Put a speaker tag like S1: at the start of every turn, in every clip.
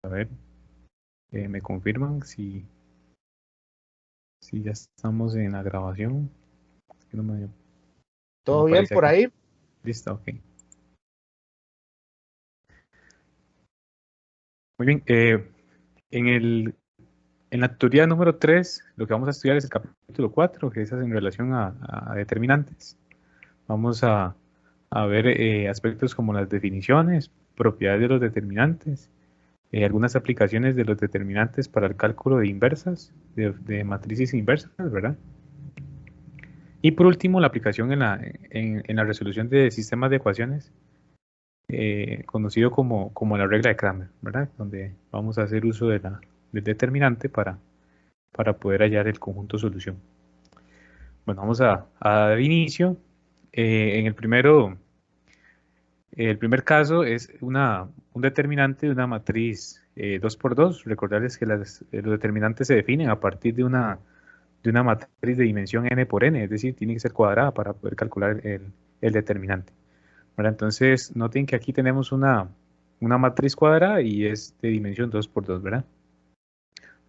S1: A ver, me confirman si ya estamos en la grabación. Es que no me
S2: ¿Todo bien
S1: aparece
S2: por
S1: aquí.
S2: ahí?
S1: Listo, ok. Muy bien. En la teoría número 3, lo que vamos a estudiar es el capítulo 4, que es en relación a determinantes. Vamos a ver aspectos como las definiciones, propiedades de los determinantes, algunas aplicaciones de los determinantes para el cálculo de inversas, de matrices inversas, ¿verdad? Y por último, la aplicación en la resolución de sistemas de ecuaciones, conocido como la regla de Cramer, ¿verdad? Donde vamos a hacer uso del determinante para poder hallar el conjunto solución. Bueno, vamos a dar inicio. En el primer caso es un determinante de una matriz 2 por 2. Recordarles que los determinantes se definen a partir de una matriz de dimensión n por n, es decir, tiene que ser cuadrada para poder calcular el determinante, ¿verdad? Entonces, noten que aquí tenemos una matriz cuadrada y es de dimensión 2 por 2, ¿verdad?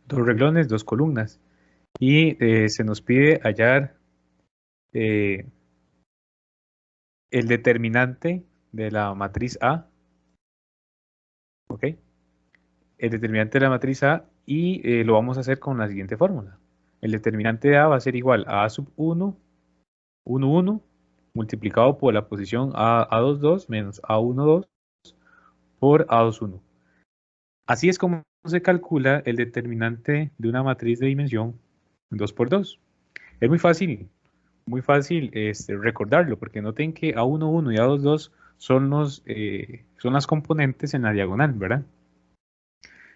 S1: Dos renglones, dos columnas. Y se nos pide hallar eh, el determinante de la matriz A, ¿ok? El determinante de la matriz A y lo vamos a hacer con la siguiente fórmula. El determinante de A va a ser igual a A sub 1, 1, 1, multiplicado por la posición A2, 2 menos A1, 2 por A2, 1. Así es como se calcula el determinante de una matriz de dimensión 2 por 2. Es muy fácil recordarlo, porque noten que A1, 1 y A2, 2 son las componentes en la diagonal, ¿verdad?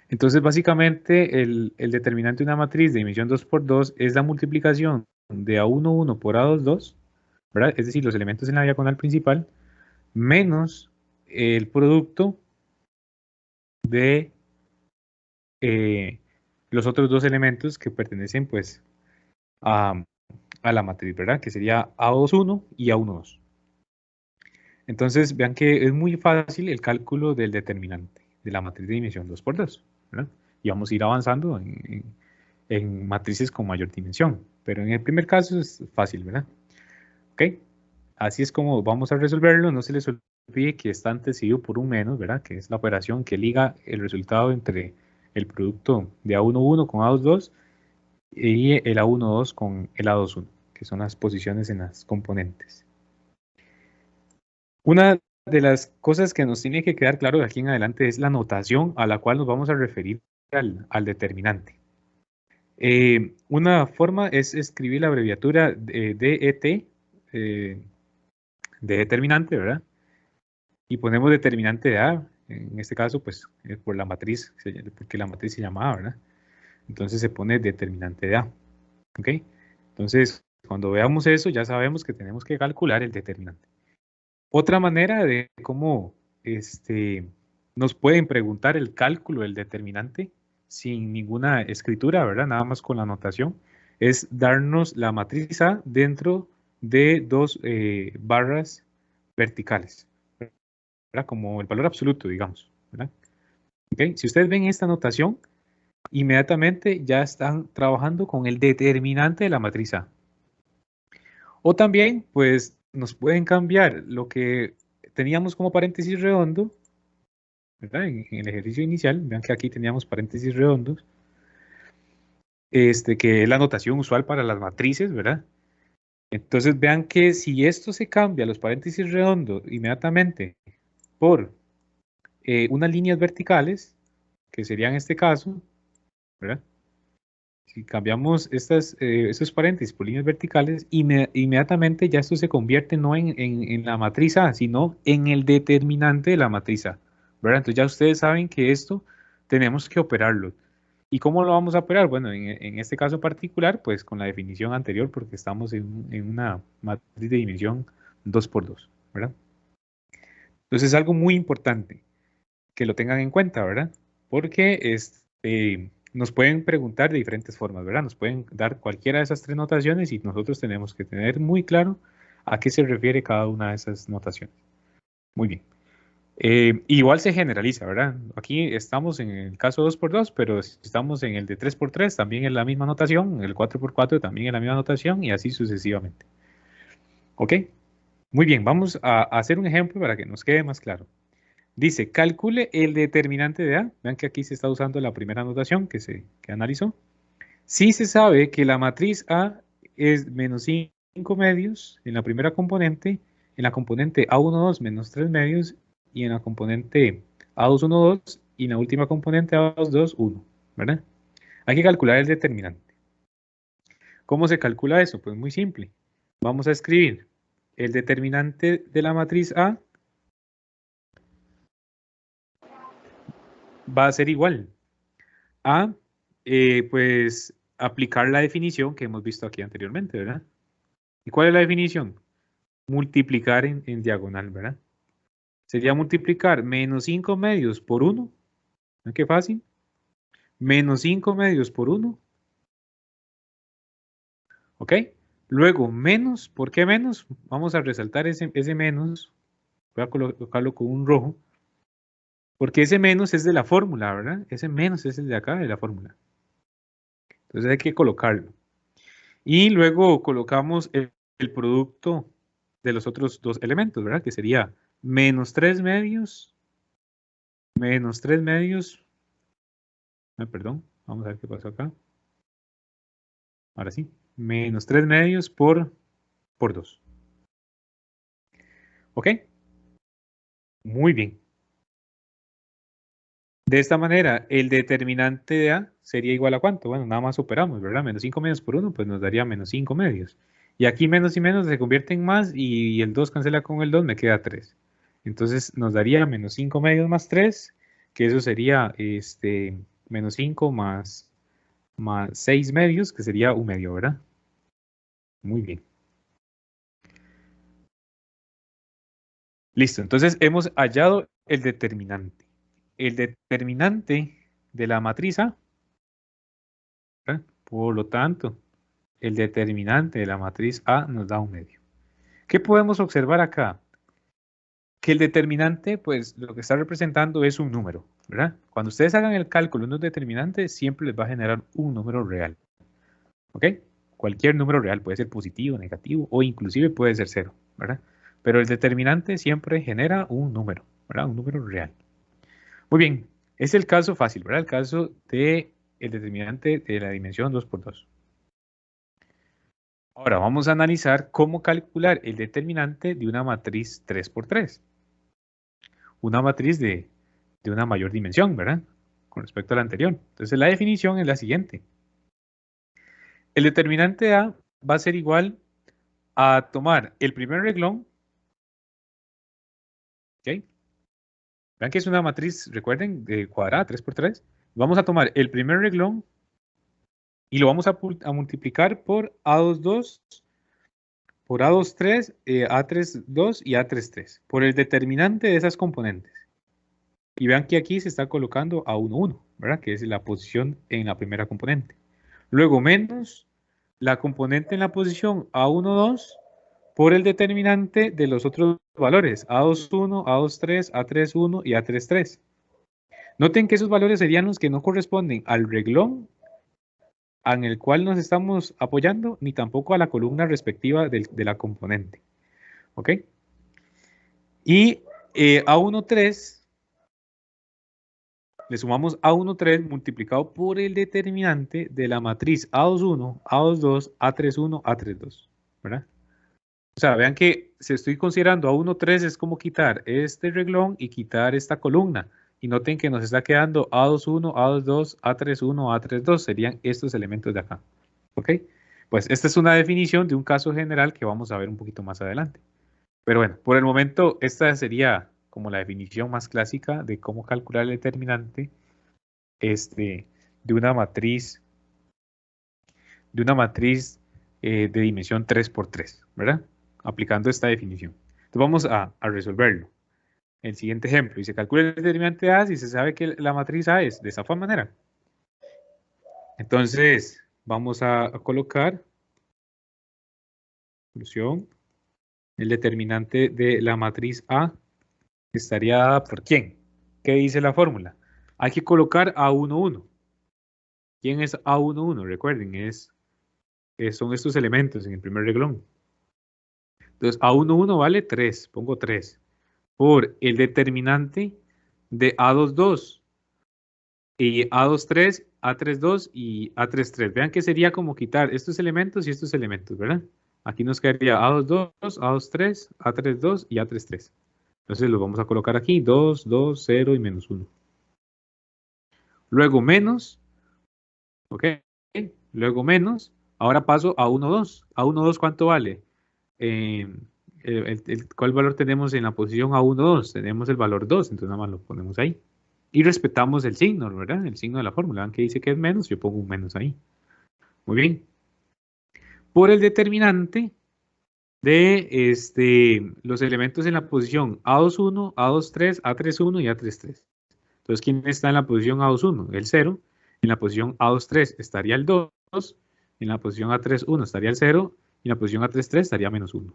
S1: Entonces, básicamente, el determinante de una matriz de dimensión 2 por 2 es la multiplicación de A1, 1 por A2, 2, ¿verdad? Es decir, los elementos en la diagonal principal, menos el producto de eh, los otros dos elementos que pertenecen, pues, a, a la matriz, ¿verdad? Que sería A2, 1 y A1, 2. Entonces, vean que es muy fácil el cálculo del determinante de la matriz de dimensión 2 por 2, ¿verdad? Y vamos a ir avanzando en matrices con mayor dimensión. Pero en el primer caso es fácil, ¿verdad? Ok, así es como vamos a resolverlo. No se les olvide que está antecedido por un menos, ¿verdad? Que es la operación que liga el resultado entre el producto de A11 con A22 y el A12 con el A21, que son las posiciones en las componentes. Una de las cosas que nos tiene que quedar claro de aquí en adelante es la notación a la cual nos vamos a referir al determinante. Una forma es escribir la abreviatura DET, de determinante, ¿verdad? Y ponemos determinante de A, en este caso, pues por la matriz, porque la matriz se llama A, ¿verdad? Entonces se pone determinante de A, ¿ok? Entonces, cuando veamos eso, ya sabemos que tenemos que calcular el determinante. Otra manera de cómo nos pueden preguntar el cálculo del determinante sin ninguna escritura, ¿verdad? Nada más con la notación, es darnos la matriz A dentro de dos barras verticales, ¿verdad? Como el valor absoluto, digamos, ¿verdad? ¿Okay? Si ustedes ven esta notación, inmediatamente ya están trabajando con el determinante de la matriz A. O también, pues, nos pueden cambiar lo que teníamos como paréntesis redondo, ¿verdad? En el ejercicio inicial, vean que aquí teníamos paréntesis redondos, que es la notación usual para las matrices, ¿verdad? Entonces vean que si esto se cambia, los paréntesis redondos, inmediatamente por unas líneas verticales, que sería en este caso, ¿verdad? Si cambiamos estos paréntesis por líneas verticales, inmediatamente ya esto se convierte no en la matriz A, sino en el determinante de la matriz A, ¿verdad? Entonces ya ustedes saben que esto tenemos que operarlo. ¿Y cómo lo vamos a operar? Bueno, en este caso particular, pues con la definición anterior, porque estamos en una matriz de dimensión 2 por 2, ¿verdad? Entonces es algo muy importante que lo tengan en cuenta, ¿verdad? Porque nos pueden preguntar de diferentes formas, ¿verdad? Nos pueden dar cualquiera de esas tres notaciones y nosotros tenemos que tener muy claro a qué se refiere cada una de esas notaciones. Muy bien. Igual se generaliza, ¿verdad? Aquí estamos en el caso 2x2, pero si estamos en el de 3x3 también es la misma notación, el 4x4 también es la misma notación y así sucesivamente. ¿Ok? Muy bien, vamos a hacer un ejemplo para que nos quede más claro. Dice, calcule el determinante de A. Vean que aquí se está usando la primera notación que analizó. Si se sabe que la matriz A es menos 5 medios en la primera componente, en la componente A12 menos 3 medios y en la componente A212 y en la última componente A22, 1, ¿verdad? Hay que calcular el determinante. ¿Cómo se calcula eso? Pues muy simple. Vamos a escribir el determinante de la matriz A va a ser igual a, pues, aplicar la definición que hemos visto aquí anteriormente, ¿verdad? ¿Y cuál es la definición? Multiplicar en diagonal, ¿verdad? Sería multiplicar menos 5 medios por 1. ¿No? Qué fácil. Menos 5 medios por 1. ¿Ok? Luego, menos. ¿Por qué menos? Vamos a resaltar ese menos. Voy a colocarlo con un rojo. Porque ese menos es de la fórmula, ¿verdad? Ese menos es el de acá, de la fórmula. Entonces hay que colocarlo. Y luego colocamos el producto de los otros dos elementos, ¿verdad? Que sería menos 3 medios, menos 3 medios, perdón, vamos a ver qué pasó acá. Ahora sí, menos 3 medios por 2. ¿Ok? Muy bien. De esta manera, el determinante de A sería igual a ¿cuánto? Bueno, nada más superamos, ¿verdad? Menos 5 medios por 1, pues nos daría menos 5 medios. Y aquí menos y menos se convierte en más y el 2 cancela con el 2, me queda 3. Entonces nos daría menos 5 medios más 3, que eso sería menos 5 más 6 medios, que sería un medio, ¿verdad? Muy bien. Listo, entonces hemos hallado el determinante. El determinante de la matriz A, ¿verdad? Por lo tanto, el determinante de la matriz A nos da un medio. ¿Qué podemos observar acá? Que el determinante, pues lo que está representando es un número, ¿verdad? Cuando ustedes hagan el cálculo de un determinante, siempre les va a generar un número real, ¿ok? Cualquier número real puede ser positivo, negativo o inclusive puede ser cero, ¿verdad? Pero el determinante siempre genera un número, ¿verdad? Un número real. Muy bien, es el caso fácil, ¿verdad? El caso de el determinante de la dimensión 2x2. Ahora vamos a analizar cómo calcular el determinante de una matriz 3x3. Una matriz de una mayor dimensión, ¿verdad? Con respecto a la anterior. Entonces la definición es la siguiente. El determinante de A va a ser igual a tomar el primer reglón, ¿ok? Vean que es una matriz, recuerden, de cuadrada, 3x3. Vamos a tomar el primer reglón y lo vamos a multiplicar por A22, por A23, A32 y A33, por el determinante de esas componentes. Y vean que aquí se está colocando A11, ¿verdad? Que es la posición en la primera componente. Luego menos la componente en la posición A12 por el determinante de los otros valores, A21, A23, A31 y A33. Noten que esos valores serían los que no corresponden al reglón en el cual nos estamos apoyando, ni tampoco a la columna respectiva de la componente. ¿Ok? Y A13 le sumamos A13 multiplicado por el determinante de la matriz A21, A22, A31, A32, ¿verdad? O sea, vean que si estoy considerando A13 es como quitar este reglón y quitar esta columna. Y noten que nos está quedando A21, A22, A31, A32. Serían estos elementos de acá. ¿Ok? Pues esta es una definición de un caso general que vamos a ver un poquito más adelante. Pero bueno, por el momento esta sería como la definición más clásica de cómo calcular el determinante de una matriz de dimensión 3x3, ¿verdad? Aplicando esta definición. Entonces vamos a resolverlo. El siguiente ejemplo, y se calcula el determinante A si se sabe que la matriz A es de esa manera. Entonces, vamos a colocar solución. El determinante de la matriz A estaría dada por quién. ¿Qué dice la fórmula? Hay que colocar A11. ¿Quién es A11? Recuerden, son estos elementos en el primer reglón. Entonces, A11 vale 3, pongo 3, por el determinante de A22, y A23, A32 y A33. Vean que sería como quitar estos elementos y estos elementos, ¿verdad? Aquí nos quedaría A22, A23, A32 y A33. Entonces los vamos a colocar aquí, 2, 2, 0 y menos 1. Luego menos, ¿ok? Luego menos, ahora paso a 1, 2. A 1, 2, ¿cuánto vale? ¿Cuál valor tenemos en la posición A1, 2? Tenemos el valor 2, entonces nada más lo ponemos ahí. Y respetamos el signo, ¿verdad? El signo de la fórmula. Vean que dice que es menos, yo pongo un menos ahí. Muy bien. Por el determinante de los elementos en la posición A21, A23, A31 y A33. Entonces, ¿quién está en la posición A21? El 0. En la posición A23 estaría el 2. En la posición A31 estaría el 0. Y en la posición A33 estaría menos 1.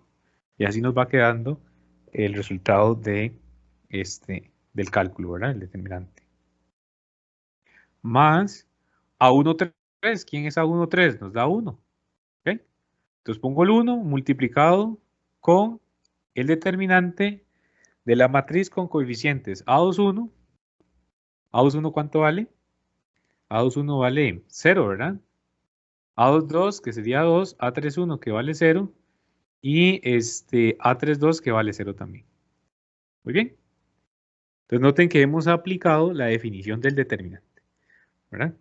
S1: Y así nos va quedando el resultado del cálculo, ¿verdad? El determinante. Más A13. ¿Quién es A13? Nos da 1. ¿Ok? Entonces pongo el 1 multiplicado con el determinante de la matriz con coeficientes A21. ¿A21 cuánto vale? A21 vale 0, ¿verdad? A22 que sería 2, A31 que vale 0 y A32 que vale 0 también. Muy bien. Entonces noten que hemos aplicado la definición del determinante, ¿verdad?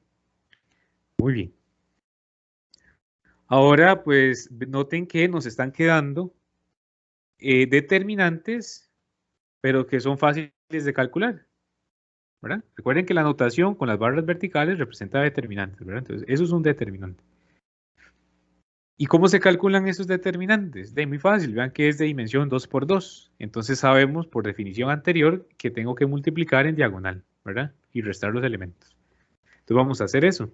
S1: Muy bien. Ahora pues noten que nos están quedando determinantes, pero que son fáciles de calcular, ¿verdad? Recuerden que la notación con las barras verticales representa determinantes, ¿verdad? Entonces eso es un determinante. ¿Y cómo se calculan esos determinantes? Muy fácil, vean que es de dimensión 2 por 2. Entonces sabemos por definición anterior que tengo que multiplicar en diagonal, ¿verdad? Y restar los elementos. Entonces vamos a hacer eso.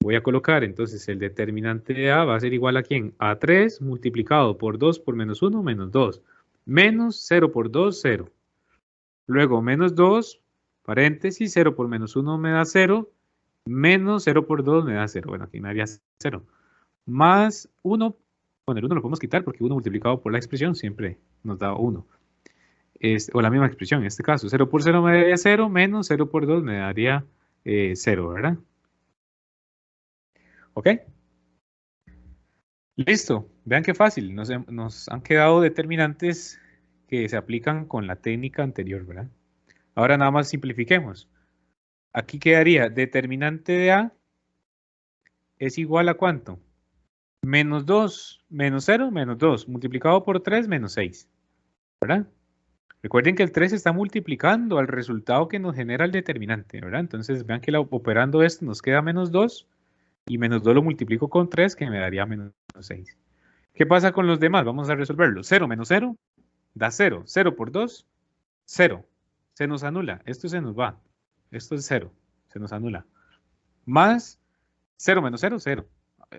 S1: Voy a colocar entonces el determinante de A va a ser igual a ¿quién? A 3 multiplicado por 2 por menos 1 menos 2. Menos 0 por 2, 0. Luego menos 2, paréntesis, 0 por menos 1 me da 0. Menos 0 por 2 me da 0. Bueno, aquí me daría 0. Más 1, bueno, el 1 lo podemos quitar porque 1 multiplicado por la expresión siempre nos da 1. O la misma expresión en este caso. 0 por 0 me daría 0, menos 0 por 2 me daría 0, ¿verdad? ¿Ok? Listo. Vean qué fácil. Nos han quedado determinantes que se aplican con la técnica anterior, ¿verdad? Ahora nada más simplifiquemos. Aquí quedaría determinante de A es igual a ¿cuánto? Menos 2, menos 0, menos 2, multiplicado por 3, menos 6, ¿verdad? Recuerden que el 3 está multiplicando al resultado que nos genera el determinante, ¿verdad? Entonces vean que operando esto nos queda menos 2 y menos 2 lo multiplico con 3 que me daría menos 6. ¿Qué pasa con los demás? Vamos a resolverlo. 0 menos 0 da 0. 0 por 2, 0. Se nos anula. Esto se nos va. Esto es 0. Se nos anula. Más 0 menos 0, 0.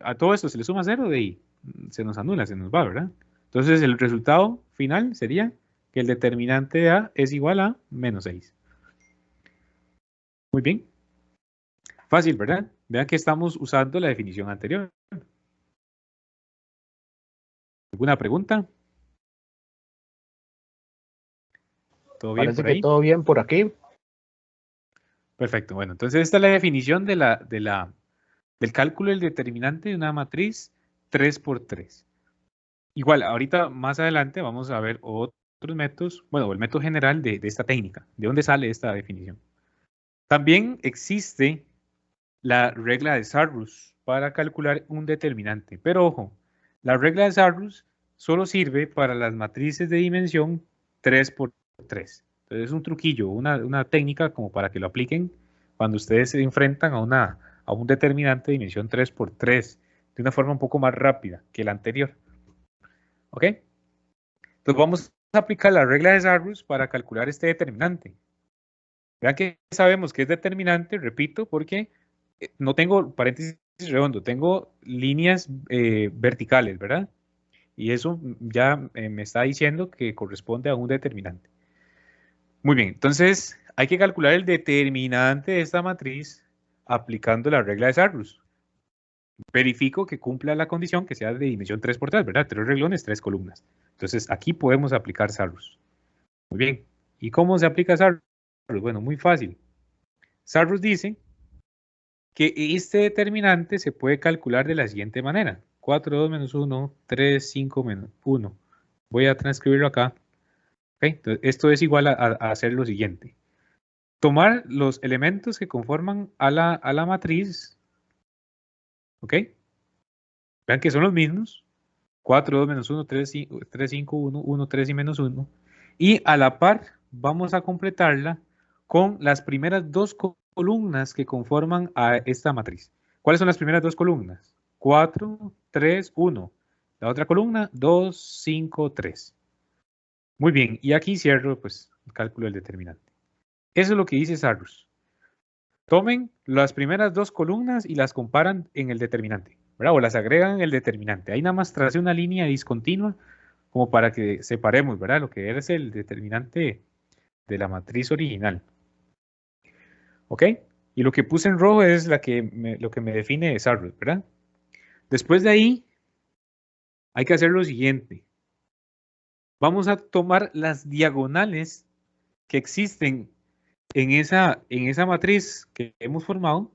S1: A todo esto se le suma 0 de ahí. Se nos anula, se nos va, ¿verdad? Entonces el resultado final sería que el determinante de A es igual a menos 6. Muy bien. Fácil, ¿verdad? Vean que estamos usando la definición anterior. ¿Alguna pregunta? ¿Todo bien
S2: Parece
S1: por
S2: que
S1: ahí?
S2: todo bien por aquí.
S1: Perfecto. Bueno, entonces esta es la definición del cálculo del determinante de una matriz 3 por 3. Igual, ahorita más adelante vamos a ver otros métodos, bueno, el método general de esta técnica. ¿De dónde sale esta definición? También existe la regla de Sarrus para calcular un determinante. Pero ojo, la regla de Sarrus solo sirve para las matrices de dimensión 3 por 3. Entonces es un truquillo, una técnica como para que lo apliquen cuando ustedes se enfrentan a un determinante de dimensión 3 por 3 de una forma un poco más rápida que la anterior. ¿Ok? Entonces vamos a aplicar la regla de Sarrus para calcular este determinante. Vean que sabemos que es determinante, repito, porque no tengo paréntesis redondo, tengo líneas verticales, ¿verdad? Y eso ya me está diciendo que corresponde a un determinante. Muy bien, entonces hay que calcular el determinante de esta matriz aplicando la regla de Sarrus. Verifico que cumpla la condición que sea de dimensión 3 por 3, ¿verdad? 3 reglones, 3 columnas. Entonces aquí podemos aplicar Sarrus. Muy bien. ¿Y cómo se aplica Sarrus? Bueno, muy fácil. Sarrus dice que este determinante se puede calcular de la siguiente manera. 4, 2 menos 1, 3, 5 menos 1. Voy a transcribirlo acá. ¿Okay? Entonces, esto es igual a hacer lo siguiente. Tomar los elementos que conforman a la matriz. ¿Ok? Vean que son los mismos. 4, 2 menos 1, 3, 5, 1, 1, 3 y menos 1. Y a la par vamos a completarla con las primeras dos columnas que conforman a esta matriz. ¿Cuáles son las primeras dos columnas? 4, 3, 1. La otra columna, 2, 5, 3. Muy bien, y aquí cierro pues, el cálculo del determinante. Eso es lo que dice Sarrus. Tomen las primeras dos columnas y las comparan en el determinante, ¿verdad? O las agregan en el determinante. Ahí nada más trace una línea discontinua como para que separemos, ¿verdad? Lo que es el determinante de la matriz original. ¿Ok? Y lo que puse en rojo es lo que me define Sarrus, ¿verdad? Después de ahí, hay que hacer lo siguiente. Vamos a tomar las diagonales que existen en esa matriz que hemos formado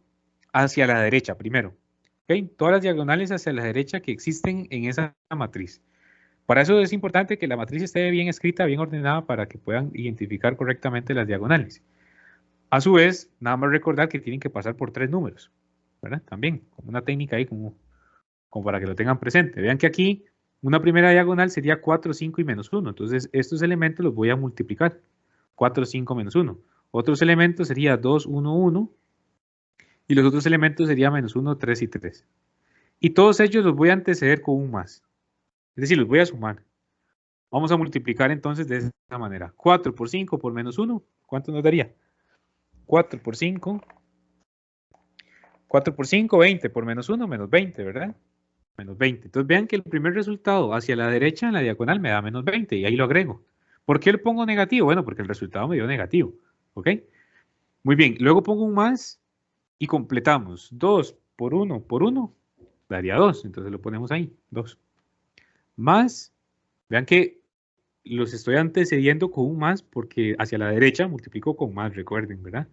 S1: hacia la derecha primero. ¿Okay? Todas las diagonales hacia la derecha que existen en esa matriz. Para eso es importante que la matriz esté bien escrita, bien ordenada, para que puedan identificar correctamente las diagonales. A su vez, nada más recordar que tienen que pasar por 3 números, ¿verdad? También, como una técnica ahí, como para que lo tengan presente. Vean que aquí una primera diagonal sería 4, 5 y menos 1. Entonces, estos elementos los voy a multiplicar. 4, 5, menos 1. Otros elementos sería 2, 1, 1. Y los otros elementos serían menos 1, 3 y 3. Y todos ellos los voy a anteceder con un más. Es decir, los voy a sumar. Vamos a multiplicar entonces de esta manera. 4 por 5 por menos 1. ¿Cuánto nos daría? 4 por 5. 4 por 5, 20 por menos 1, menos 20, ¿verdad? Menos 20. Entonces vean que el primer resultado hacia la derecha en la diagonal me da menos 20 y ahí lo agrego. ¿Por qué le pongo negativo? Bueno, porque el resultado me dio negativo. ¿Ok? Muy bien. Luego pongo un más y completamos. 2 por 1 por 1 daría 2. Entonces lo ponemos ahí. 2. Más. Vean que los estoy antecediendo con un más porque hacia la derecha multiplico con más, recuerden, ¿verdad?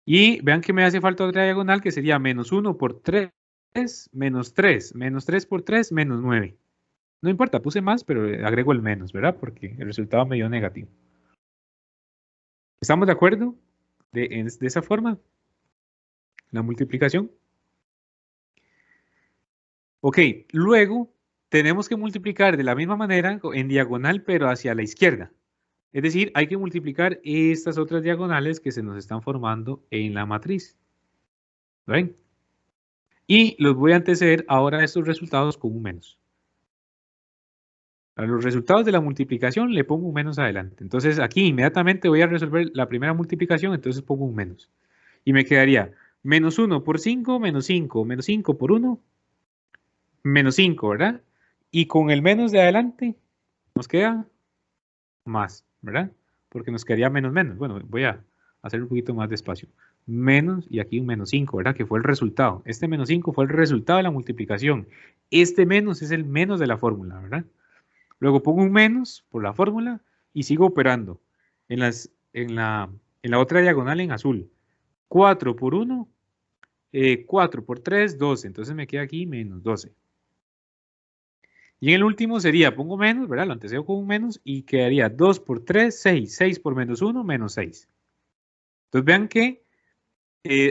S1: Y vean que me hace falta otra diagonal que sería menos 1 por 3, menos 3, menos 3 por 3, menos 9. No importa, puse más, pero agrego el menos, ¿verdad? Porque el resultado me dio negativo. ¿Estamos de acuerdo de esa forma? La multiplicación. Ok, luego tenemos que multiplicar de la misma manera en diagonal, pero hacia la izquierda. Es decir, hay que multiplicar estas otras diagonales que se nos están formando en la matriz. ¿Ven? Y los voy a anteceder ahora a estos resultados con un menos. A los resultados de la multiplicación le pongo un menos adelante. Entonces aquí inmediatamente voy a resolver la primera multiplicación, entonces pongo un menos. Y me quedaría menos 1 por 5, menos 5, menos 5 por 1, menos 5, ¿verdad? Y con el menos de adelante nos queda más, ¿verdad? Porque nos quedaría menos menos. Bueno, voy a hacer un poquito más despacio. Menos y aquí un menos 5, ¿verdad? Que fue el resultado. Este menos 5 fue el resultado de la multiplicación. Este menos es el menos de la fórmula, ¿verdad? Luego pongo un menos por la fórmula y sigo operando. En la otra diagonal en azul. 4 por 1, 4 por 3, 12. Entonces me queda aquí menos 12. Y en el último sería, pongo menos, ¿verdad? Lo antecedgo con un menos y quedaría 2 por 3, 6. 6 por menos 1, menos 6. Entonces vean que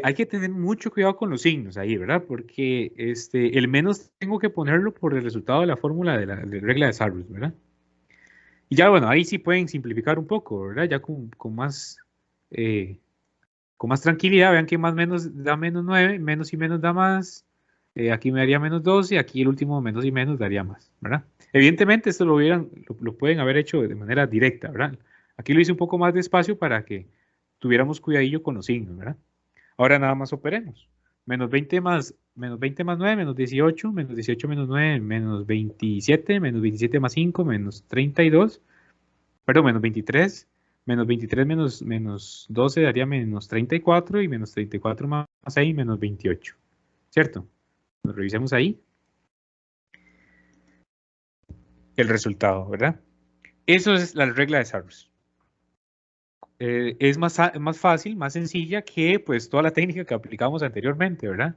S1: hay que tener mucho cuidado con los signos ahí, ¿verdad? Porque el menos tengo que ponerlo por el resultado de la fórmula de la regla de Sarrus, ¿verdad? Y ya, bueno, ahí sí pueden simplificar un poco, ¿verdad? Ya eh, con más tranquilidad, vean que más menos da menos 9, menos y menos da más, aquí me daría menos 12, aquí el último menos y menos daría más, ¿verdad? Evidentemente esto lo pueden haber hecho de manera directa, ¿verdad? Aquí lo hice un poco más despacio para que tuviéramos cuidadillo con los signos, ¿verdad? Ahora nada más operemos. Menos 20 más 9, menos 18, menos 18 menos 9, menos 27, menos 27 más 5, menos 32, perdón, menos 23, Menos 23 menos 12 daría menos 34 y menos 34 más 6 menos 28. ¿Cierto? Lo revisemos ahí. El resultado, ¿verdad? Eso es la regla de Sarrus. Es más fácil, más sencilla que pues toda la técnica que aplicamos anteriormente, ¿verdad?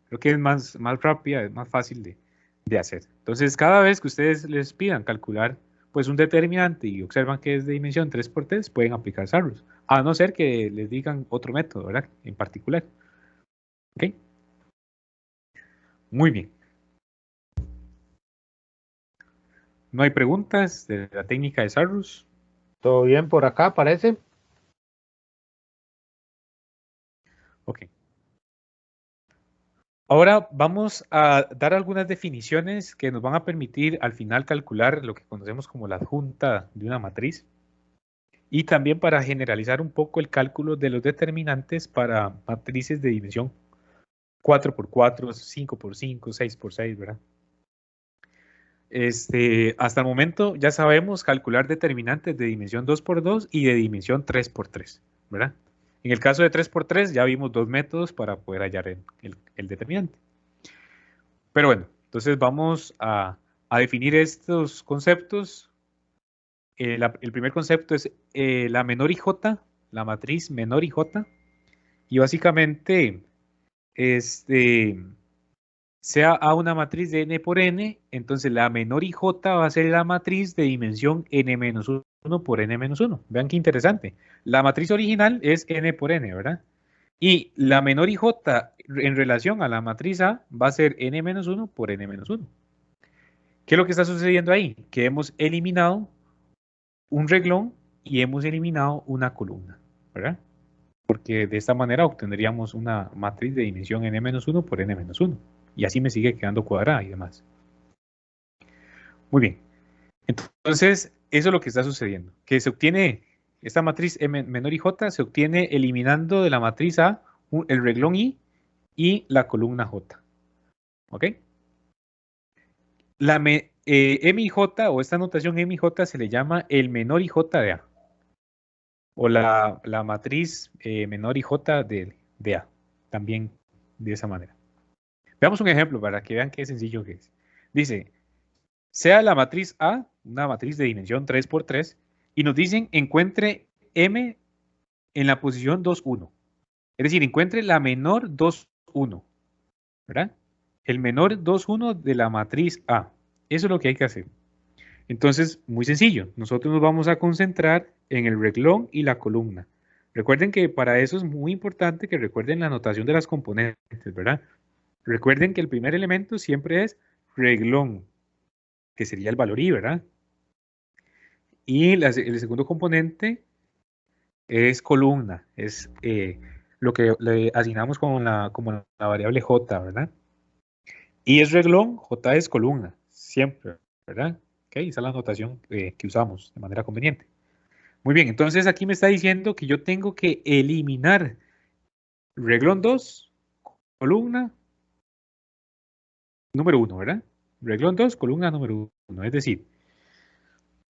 S1: Creo que es más rápida, es más fácil de hacer. Entonces, cada vez que ustedes les pidan calcular pues un determinante y observan que es de dimensión 3×3, pueden aplicar Sarrus, a no ser que les digan otro método, ¿verdad? En particular. ¿Ok? Muy bien. ¿No hay preguntas de la técnica de Sarrus?
S2: ¿Todo bien por acá, parece?
S1: Ok. Ahora vamos a dar algunas definiciones que nos van a permitir al final calcular lo que conocemos como la adjunta de una matriz y también para generalizar un poco el cálculo de los determinantes para matrices de dimensión 4×4, 5×5, 6×6, ¿verdad? Hasta el momento ya sabemos calcular determinantes de dimensión 2×2 y de dimensión 3×3, ¿verdad? En el caso de 3×3 ya vimos dos métodos para poder hallar el determinante. Pero bueno, entonces vamos a definir estos conceptos. El primer concepto es la menor IJ, la matriz menor IJ, y básicamente sea A una matriz de n por n, entonces la menor IJ va a ser la matriz de dimensión n-1 por n-1. Vean qué interesante. La matriz original es n por n, ¿verdad? Y la menor IJ en relación a la matriz A va a ser n-1 por n-1. ¿Qué es lo que está sucediendo ahí? Que hemos eliminado un reglón y hemos eliminado una columna, ¿verdad? Porque de esta manera obtendríamos una matriz de dimensión n-1 por n-1. Y así me sigue quedando cuadrada y demás. Muy bien. Entonces, eso es lo que está sucediendo. Que se obtiene, esta matriz M menor IJ se obtiene eliminando de la matriz A el reglón I y la columna J. ¿Ok? La MIJ o esta notación MIJ se le llama el menor IJ de A. O la matriz menor IJ de A. También de esa manera. Veamos un ejemplo para que vean qué sencillo que es. Dice, sea la matriz A, una matriz de dimensión 3×3, y nos dicen encuentre M en la posición 2, 1. Es decir, encuentre la menor 2, 1. ¿Verdad? El menor 2, 1 de la matriz A. Eso es lo que hay que hacer. Entonces, muy sencillo. Nosotros nos vamos a concentrar en el reglón y la columna. Recuerden que para eso es muy importante que recuerden la notación de las componentes, ¿verdad? Recuerden que el primer elemento siempre es reglón, que sería el valor I, ¿verdad? Y el segundo componente es columna, es lo que le asignamos como la variable J, ¿verdad? Y es reglón, J es columna, siempre, ¿verdad? Ok, esa es la notación que usamos de manera conveniente. Muy bien, entonces aquí me está diciendo que yo tengo que eliminar reglón 2, columna número 1, ¿verdad? Reglón 2, columna número 1, es decir,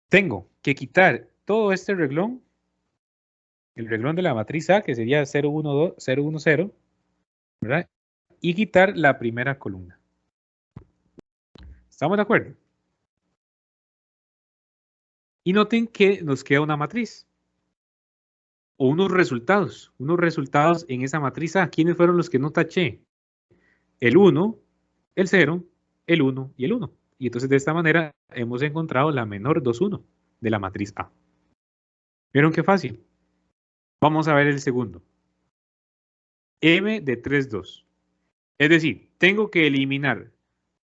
S1: tengo que quitar todo este reglón, el reglón de la matriz A, que sería 0, 1, 2, 0, 1, 0, ¿verdad? Y quitar la primera columna. ¿Estamos de acuerdo? Y noten que nos queda una matriz o unos resultados en esa matriz A. ¿Quiénes fueron los que no taché? El 1, el 0, el 1 y el 1. Y entonces de esta manera hemos encontrado la menor 2, 1 de la matriz A. ¿Vieron qué fácil? Vamos a ver el segundo. M de 3, 2. Es decir, tengo que eliminar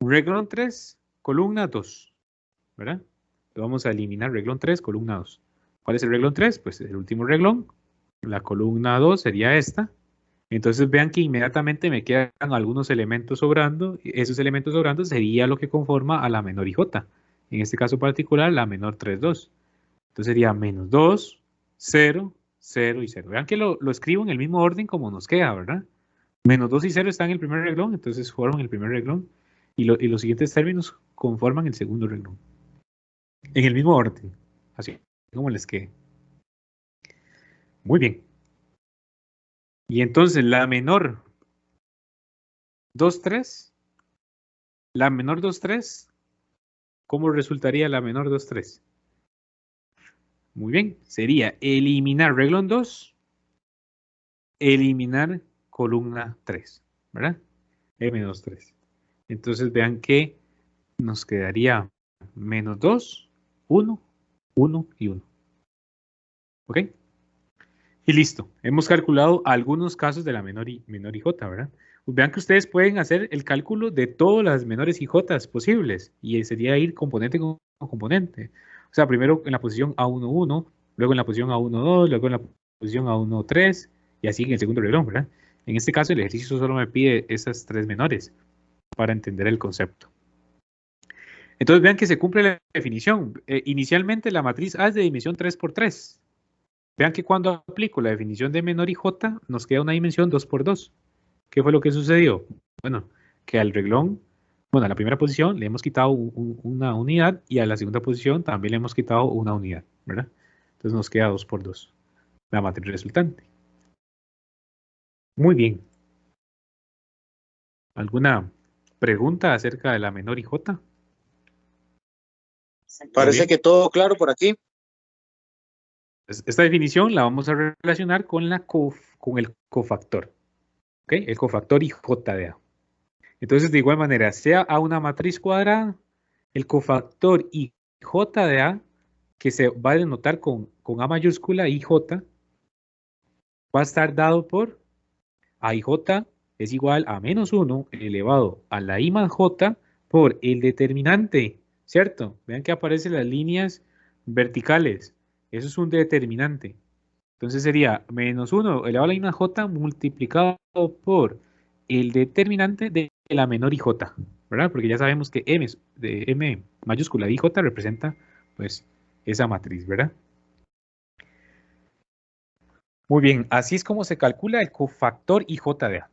S1: reglón 3, columna 2. ¿Verdad? Vamos a eliminar reglón 3, columna 2. ¿Cuál es el reglón 3? Pues el último reglón. La columna 2 sería esta. Entonces vean que inmediatamente me quedan algunos elementos sobrando. Esos elementos sobrando sería lo que conforma a la menor IJ. En este caso particular, la menor 3, 2. Entonces sería menos 2, 0, 0 y 0. Vean que lo escribo en el mismo orden como nos queda, ¿verdad? Menos 2 y 0 están en el primer reglón, entonces forman el primer reglón. Y los siguientes términos conforman el segundo reglón. En el mismo orden, así como les quede. Muy bien. Y entonces la menor 2, 3. La menor 2, 3. ¿Cómo resultaría la menor 2, 3? Muy bien. Sería eliminar reglón 2, eliminar columna 3, ¿verdad? M2, 3. Entonces vean que nos quedaría menos 2, 1, 1 y 1. ¿Ok? Y listo. Hemos calculado algunos casos de la menor y J, ¿verdad? Pues vean que ustedes pueden hacer el cálculo de todas las menores y J posibles. Y sería ir componente con componente. O sea, primero en la posición A11, luego en la posición A12, luego en la posición A13, y así en el segundo renglón, ¿verdad? En este caso el ejercicio solo me pide esas tres menores para entender el concepto. Entonces vean que se cumple la definición. Inicialmente la matriz A es de dimensión 3×3. Vean que cuando aplico la definición de menor y J, nos queda una dimensión 2×2. ¿Qué fue lo que sucedió? Bueno, que al reglón, bueno, a la primera posición le hemos quitado una unidad y a la segunda posición también le hemos quitado una unidad, ¿verdad? Entonces nos queda 2×2, la matriz resultante. Muy bien. ¿Alguna pregunta acerca de la menor y J?
S3: Parece que todo claro por aquí.
S1: Esta definición la vamos a relacionar con el cofactor. ¿Ok? El cofactor y J de A. Entonces, de igual manera, sea A una matriz cuadrada, el cofactor IJ de A, que se va a denotar con A mayúscula, IJ, va a estar dado por AIJ es igual a menos 1 elevado a la I más J por el determinante, ¿cierto? Vean que aparecen las líneas verticales. Eso es un determinante. Entonces sería menos 1 elevado a la I más J multiplicado por el determinante de la menor IJ, ¿verdad? Porque ya sabemos que M mayúscula IJ representa, pues, esa matriz, ¿verdad? Muy bien, así es como se calcula el cofactor IJ de A.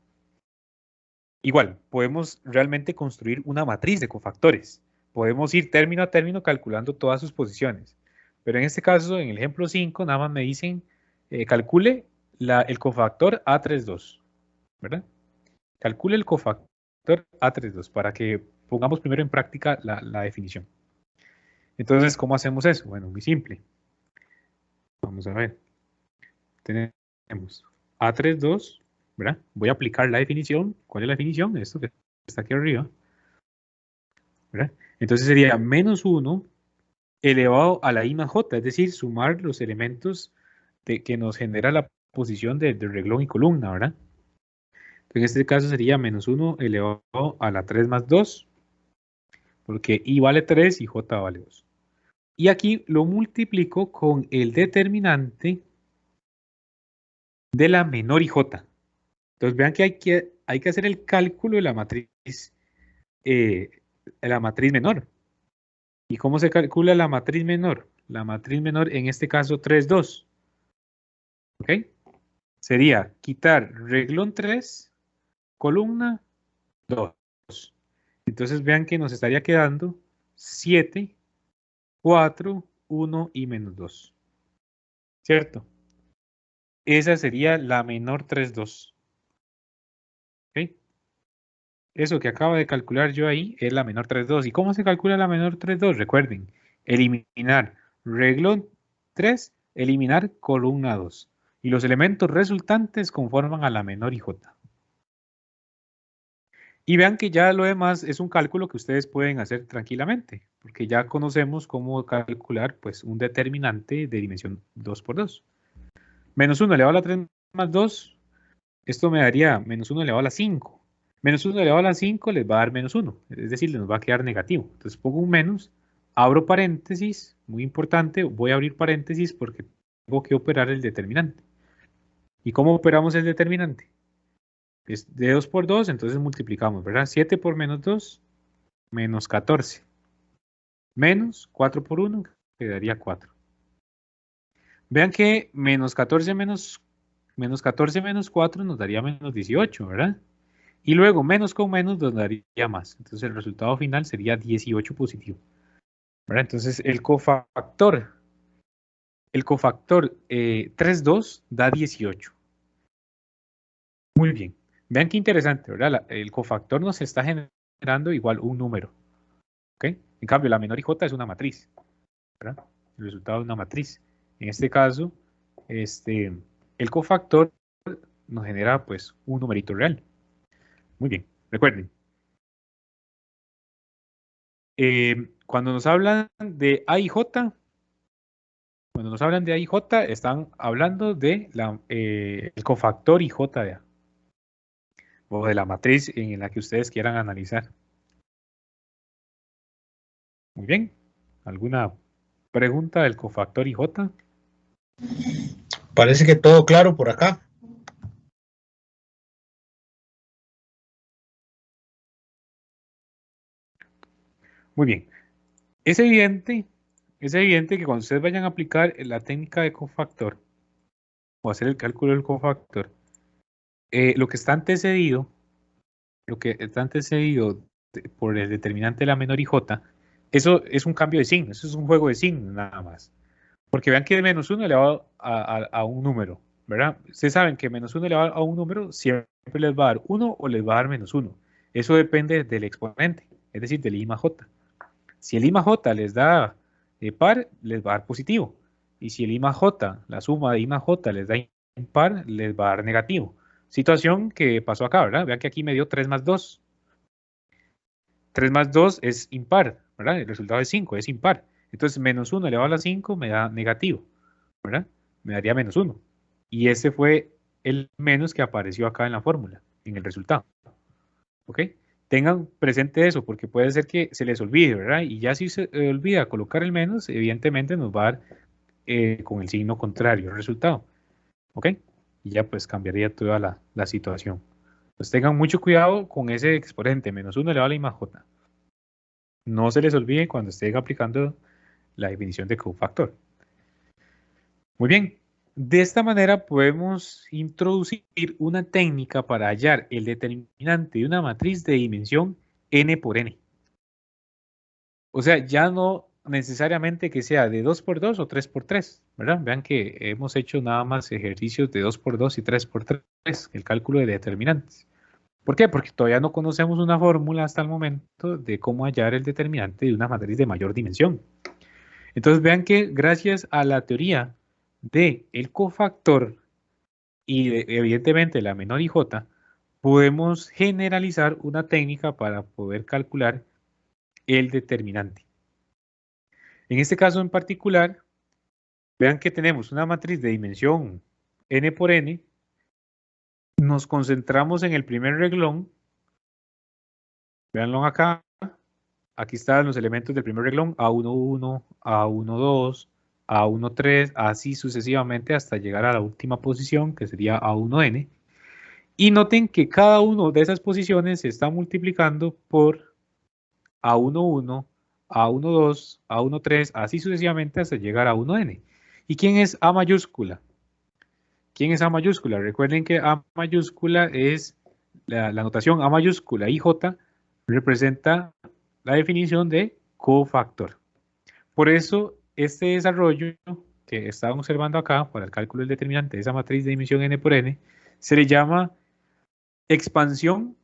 S1: Igual, podemos realmente construir una matriz de cofactores. Podemos ir término a término calculando todas sus posiciones. Pero en este caso, en el ejemplo 5, nada más me dicen, calcule el cofactor A32, ¿verdad? Calcule el cofactor A32 para que pongamos primero en práctica la definición. Entonces, ¿cómo hacemos eso? Bueno, muy simple. Vamos a ver. Tenemos A32, ¿verdad? Voy a aplicar la definición. ¿Cuál es la definición? Esto que está aquí arriba, ¿verdad? Entonces sería menos 1 elevado a la I más J, es decir, sumar los elementos que nos genera la posición del reglón y columna, ¿verdad? En este caso sería menos 1 elevado a la 3 más 2, porque I vale 3 y J vale 2. Y aquí lo multiplico con el determinante de la menor IJ. Entonces vean que hay que hacer el cálculo de la matriz menor. ¿Y cómo se calcula la matriz menor? La matriz menor en este caso 3, 2. ¿Ok? Sería quitar reglón 3, columna 2. Entonces vean que nos estaría quedando 7, 4, 1 y menos 2. ¿Cierto? Esa sería la menor 3, 2. ¿Ok? Eso que acabo de calcular yo ahí es la menor 3, 2. ¿Y cómo se calcula la menor 3, 2? Recuerden, eliminar reglón 3, eliminar columna 2. Y los elementos resultantes conforman a la menor IJ. Y vean que ya lo demás es un cálculo que ustedes pueden hacer tranquilamente, porque ya conocemos cómo calcular pues, un determinante de dimensión 2×2. Menos 1 elevado a la 3 más 2, esto me daría menos 1 elevado a la 5. Menos 1 elevado a la 5 les va a dar menos 1, es decir, les va a quedar negativo. Entonces pongo un menos, abro paréntesis, muy importante, voy a abrir paréntesis porque tengo que operar el determinante. ¿Y cómo operamos el determinante? Es de 2×2, entonces multiplicamos, ¿verdad? 7 por menos 2, menos 14. Menos 4×1, quedaría 4. Vean que menos 14 menos 4 nos daría menos 18, ¿verdad? Y luego menos con menos nos daría más. Entonces el resultado final sería 18 positivo, ¿verdad? Entonces el cofactor El cofactor 3,2 da 18. Muy bien. Vean qué interesante, ¿verdad? El cofactor nos está generando igual un número. ¿Ok? En cambio, la menor IJ es una matriz, ¿verdad? El resultado es una matriz. En este caso, el cofactor nos genera pues un numerito real. Muy bien. Recuerden, cuando nos hablan de A y J, están hablando de el cofactor IJ de A, o de la matriz en la que ustedes quieran analizar. Muy bien. ¿Alguna pregunta del cofactor IJ?
S3: Parece que todo claro por acá.
S1: Muy bien. Es evidente que cuando ustedes vayan a aplicar la técnica de cofactor o hacer el cálculo del cofactor, lo que está antecedido por el determinante de la menor IJ, eso es un cambio de signo, eso es un juego de signos nada más. Porque vean que de -1 elevado a un número, ¿verdad? Ustedes saben que -1 elevado a un número siempre les va a dar 1 o les va a dar -1. Eso depende del exponente, es decir, del I más J. Si el I más J les da par, les va a dar positivo. Y si el I más J, la suma de I más J les da impar, les va a dar negativo. Situación que pasó acá, ¿verdad? Vean que aquí me dio 3 más 2. 3 más 2 es impar, ¿verdad? El resultado es 5, es impar. Entonces, -1 elevado a la 5 me da negativo, ¿verdad? Me daría -1. Y ese fue el menos que apareció acá en la fórmula, en el resultado. ¿Ok? Tengan presente eso, porque puede ser que se les olvide, ¿verdad? Y ya si se olvida colocar el menos, evidentemente nos va a dar con el signo contrario el resultado. ¿Ok? Y ya pues cambiaría toda la situación. Pues tengan mucho cuidado con ese exponente, -1 elevado a la I más J. No se les olvide cuando estén aplicando la definición de cofactor. Muy bien. De esta manera podemos introducir una técnica para hallar el determinante de una matriz de dimensión n por n. O sea, ya no necesariamente que sea de 2 por 2 o 3 por 3, ¿verdad? Vean que hemos hecho nada más ejercicios de 2 por 2 y 3 por 3, el cálculo de determinantes. ¿Por qué? Porque todavía no conocemos una fórmula hasta el momento de cómo hallar el determinante de una matriz de mayor dimensión. Entonces vean que gracias a la teoría del cofactor y evidentemente la menor IJ, podemos generalizar una técnica para poder calcular el determinante. En este caso en particular, vean que tenemos una matriz de dimensión n por n, nos concentramos en el primer reglón, véanlo acá, aquí están los elementos del primer reglón, A11, A12, A13, así sucesivamente hasta llegar a la última posición, que sería A1n. Y noten que cada una de esas posiciones se está multiplicando por A11, A12, A13, así sucesivamente hasta llegar a A1n. ¿Y quién es A mayúscula? ¿Quién es A mayúscula? Recuerden que A mayúscula es la notación A mayúscula y J representa la definición de cofactor. Por eso, este desarrollo que estaban observando acá para el cálculo del determinante de esa matriz de dimensión n por n se le llama expansión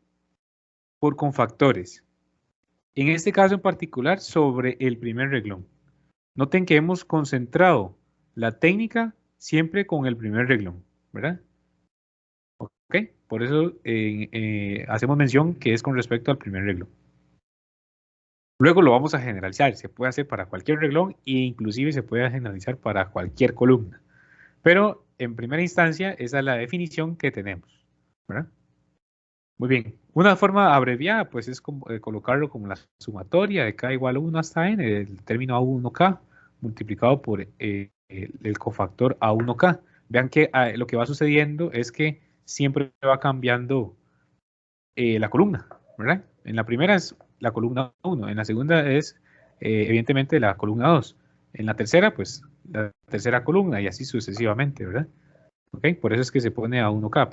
S1: por confactores. En este caso en particular, sobre el primer reglón. Noten que hemos concentrado la técnica siempre con el primer reglón, ¿verdad? Ok, por eso hacemos mención que es con respecto al primer reglón. Luego lo vamos a generalizar, se puede hacer para cualquier reglón e inclusive se puede generalizar para cualquier columna. Pero en primera instancia esa es la definición que tenemos, ¿verdad? Muy bien, una forma abreviada pues es colocarlo como la sumatoria de k igual a 1 hasta n, el término A1k multiplicado por el cofactor A1k. Vean que lo que va sucediendo es que siempre va cambiando la columna, ¿verdad? En la primera es la columna 1, en la segunda es evidentemente la columna 2, en la tercera pues la tercera columna y así sucesivamente, ¿verdad? ¿Ok? Por eso es que se pone A1k,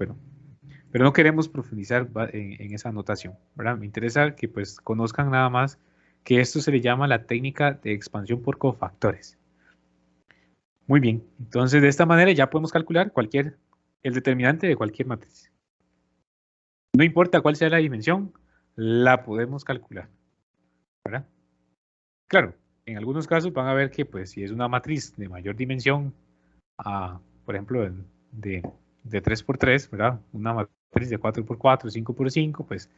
S1: pero no queremos profundizar en esa notación, ¿verdad? Me interesa que pues conozcan nada más que esto se le llama la técnica de expansión por cofactores. Muy bien, entonces de esta manera ya podemos calcular el determinante de cualquier matriz. No importa cuál sea la dimensión, la podemos calcular, ¿verdad? Claro, en algunos casos van a ver que pues si es una matriz de mayor dimensión, por ejemplo, de 3 por 3, ¿verdad? Una matriz de 4 por 4, 5 por 5, pues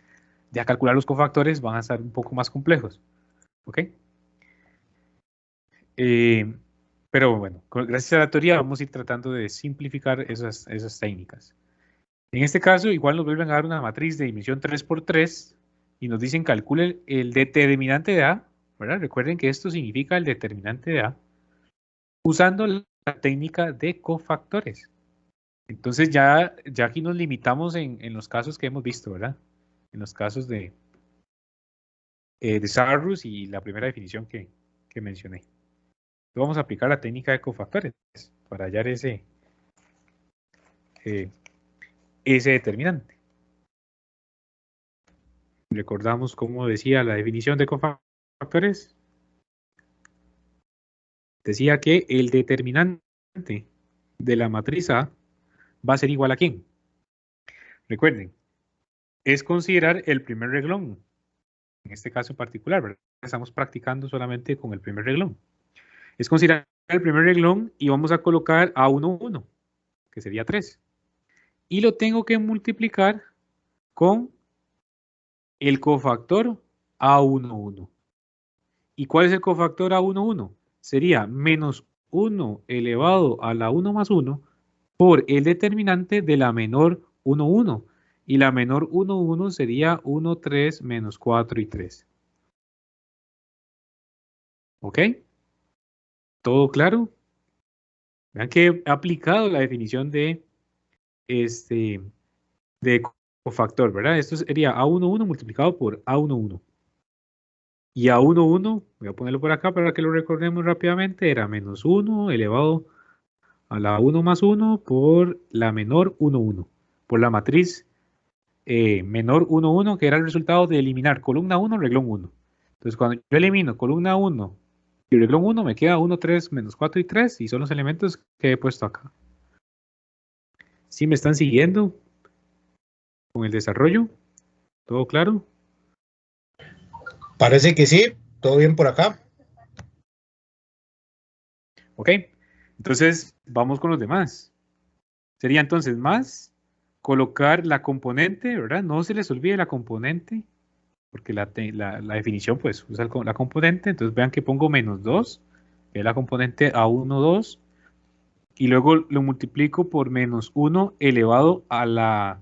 S1: ya calcular los cofactores van a estar un poco más complejos, ¿ok? Pero bueno, gracias a la teoría vamos a ir tratando de simplificar esas técnicas. En este caso, igual nos vuelven a dar una matriz de dimensión 3 por 3 y nos dicen calcule el determinante de A, ¿verdad? Recuerden que esto significa el determinante de A usando la técnica de cofactores. Entonces ya aquí nos limitamos en los casos que hemos visto, ¿verdad? En los casos de Sarrus y la primera definición que mencioné. Vamos a aplicar la técnica de cofactores para hallar ese determinante. Recordamos cómo decía la definición de cofactores. Decía que el determinante de la matriz A va a ser igual a ¿quién? Recuerden, es considerar el primer reglón. En este caso en particular, ¿verdad? Estamos practicando solamente con el primer reglón. Es considerar el primer reglón y vamos a colocar A11, que sería 3. Y lo tengo que multiplicar con el cofactor A11. ¿Y cuál es el cofactor A11? Sería menos 1 elevado a la 1 más 1 por el determinante de la menor 1, 1. Y la menor 1, 1 sería 1, 3 menos 4 y 3. ¿Ok? ¿Todo claro? Vean que he aplicado la definición de cofactor, ¿verdad? Esto sería A11 multiplicado por A11. Y A11, voy a ponerlo por acá para que lo recordemos rápidamente, era menos 1 elevado a la 1 más 1 por la menor 1, 1. Por la matriz menor 1, 1, que era el resultado de eliminar columna 1, reglón 1. Entonces, cuando yo elimino columna 1 y reglón 1, me queda 1, 3, menos 4 y 3, y son los elementos que he puesto acá. ¿Sí me están siguiendo con el desarrollo? ¿Todo claro?
S3: Parece que sí, todo bien por acá.
S1: Ok, entonces vamos con los demás. Sería entonces más colocar la componente, ¿verdad? No se les olvide la componente, porque la definición pues usa la componente. Entonces vean que pongo menos 2, que es la componente A1, 2, y luego lo multiplico por menos 1 elevado a la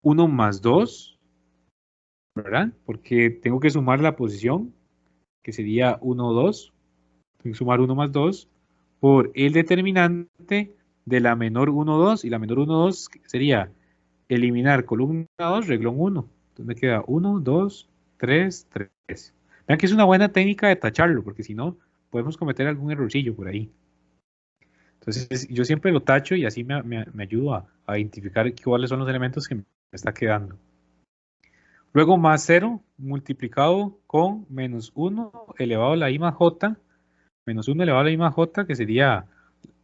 S1: 1 más 2, ¿verdad? Porque tengo que sumar la posición, que sería 1, 2. Tengo que sumar 1 más 2 por el determinante de la menor 1, 2. Y la menor 1, 2 sería eliminar columna 2, reglón 1. Entonces me queda 1, 2, 3, 3. Vean que es una buena técnica de tacharlo, porque si no, podemos cometer algún errorcillo por ahí. Entonces, yo siempre lo tacho y así me ayudo a identificar cuáles son los elementos que me está quedando. Luego más 0 multiplicado con menos 1 elevado a la I más J, menos 1 elevado a la I más J, que sería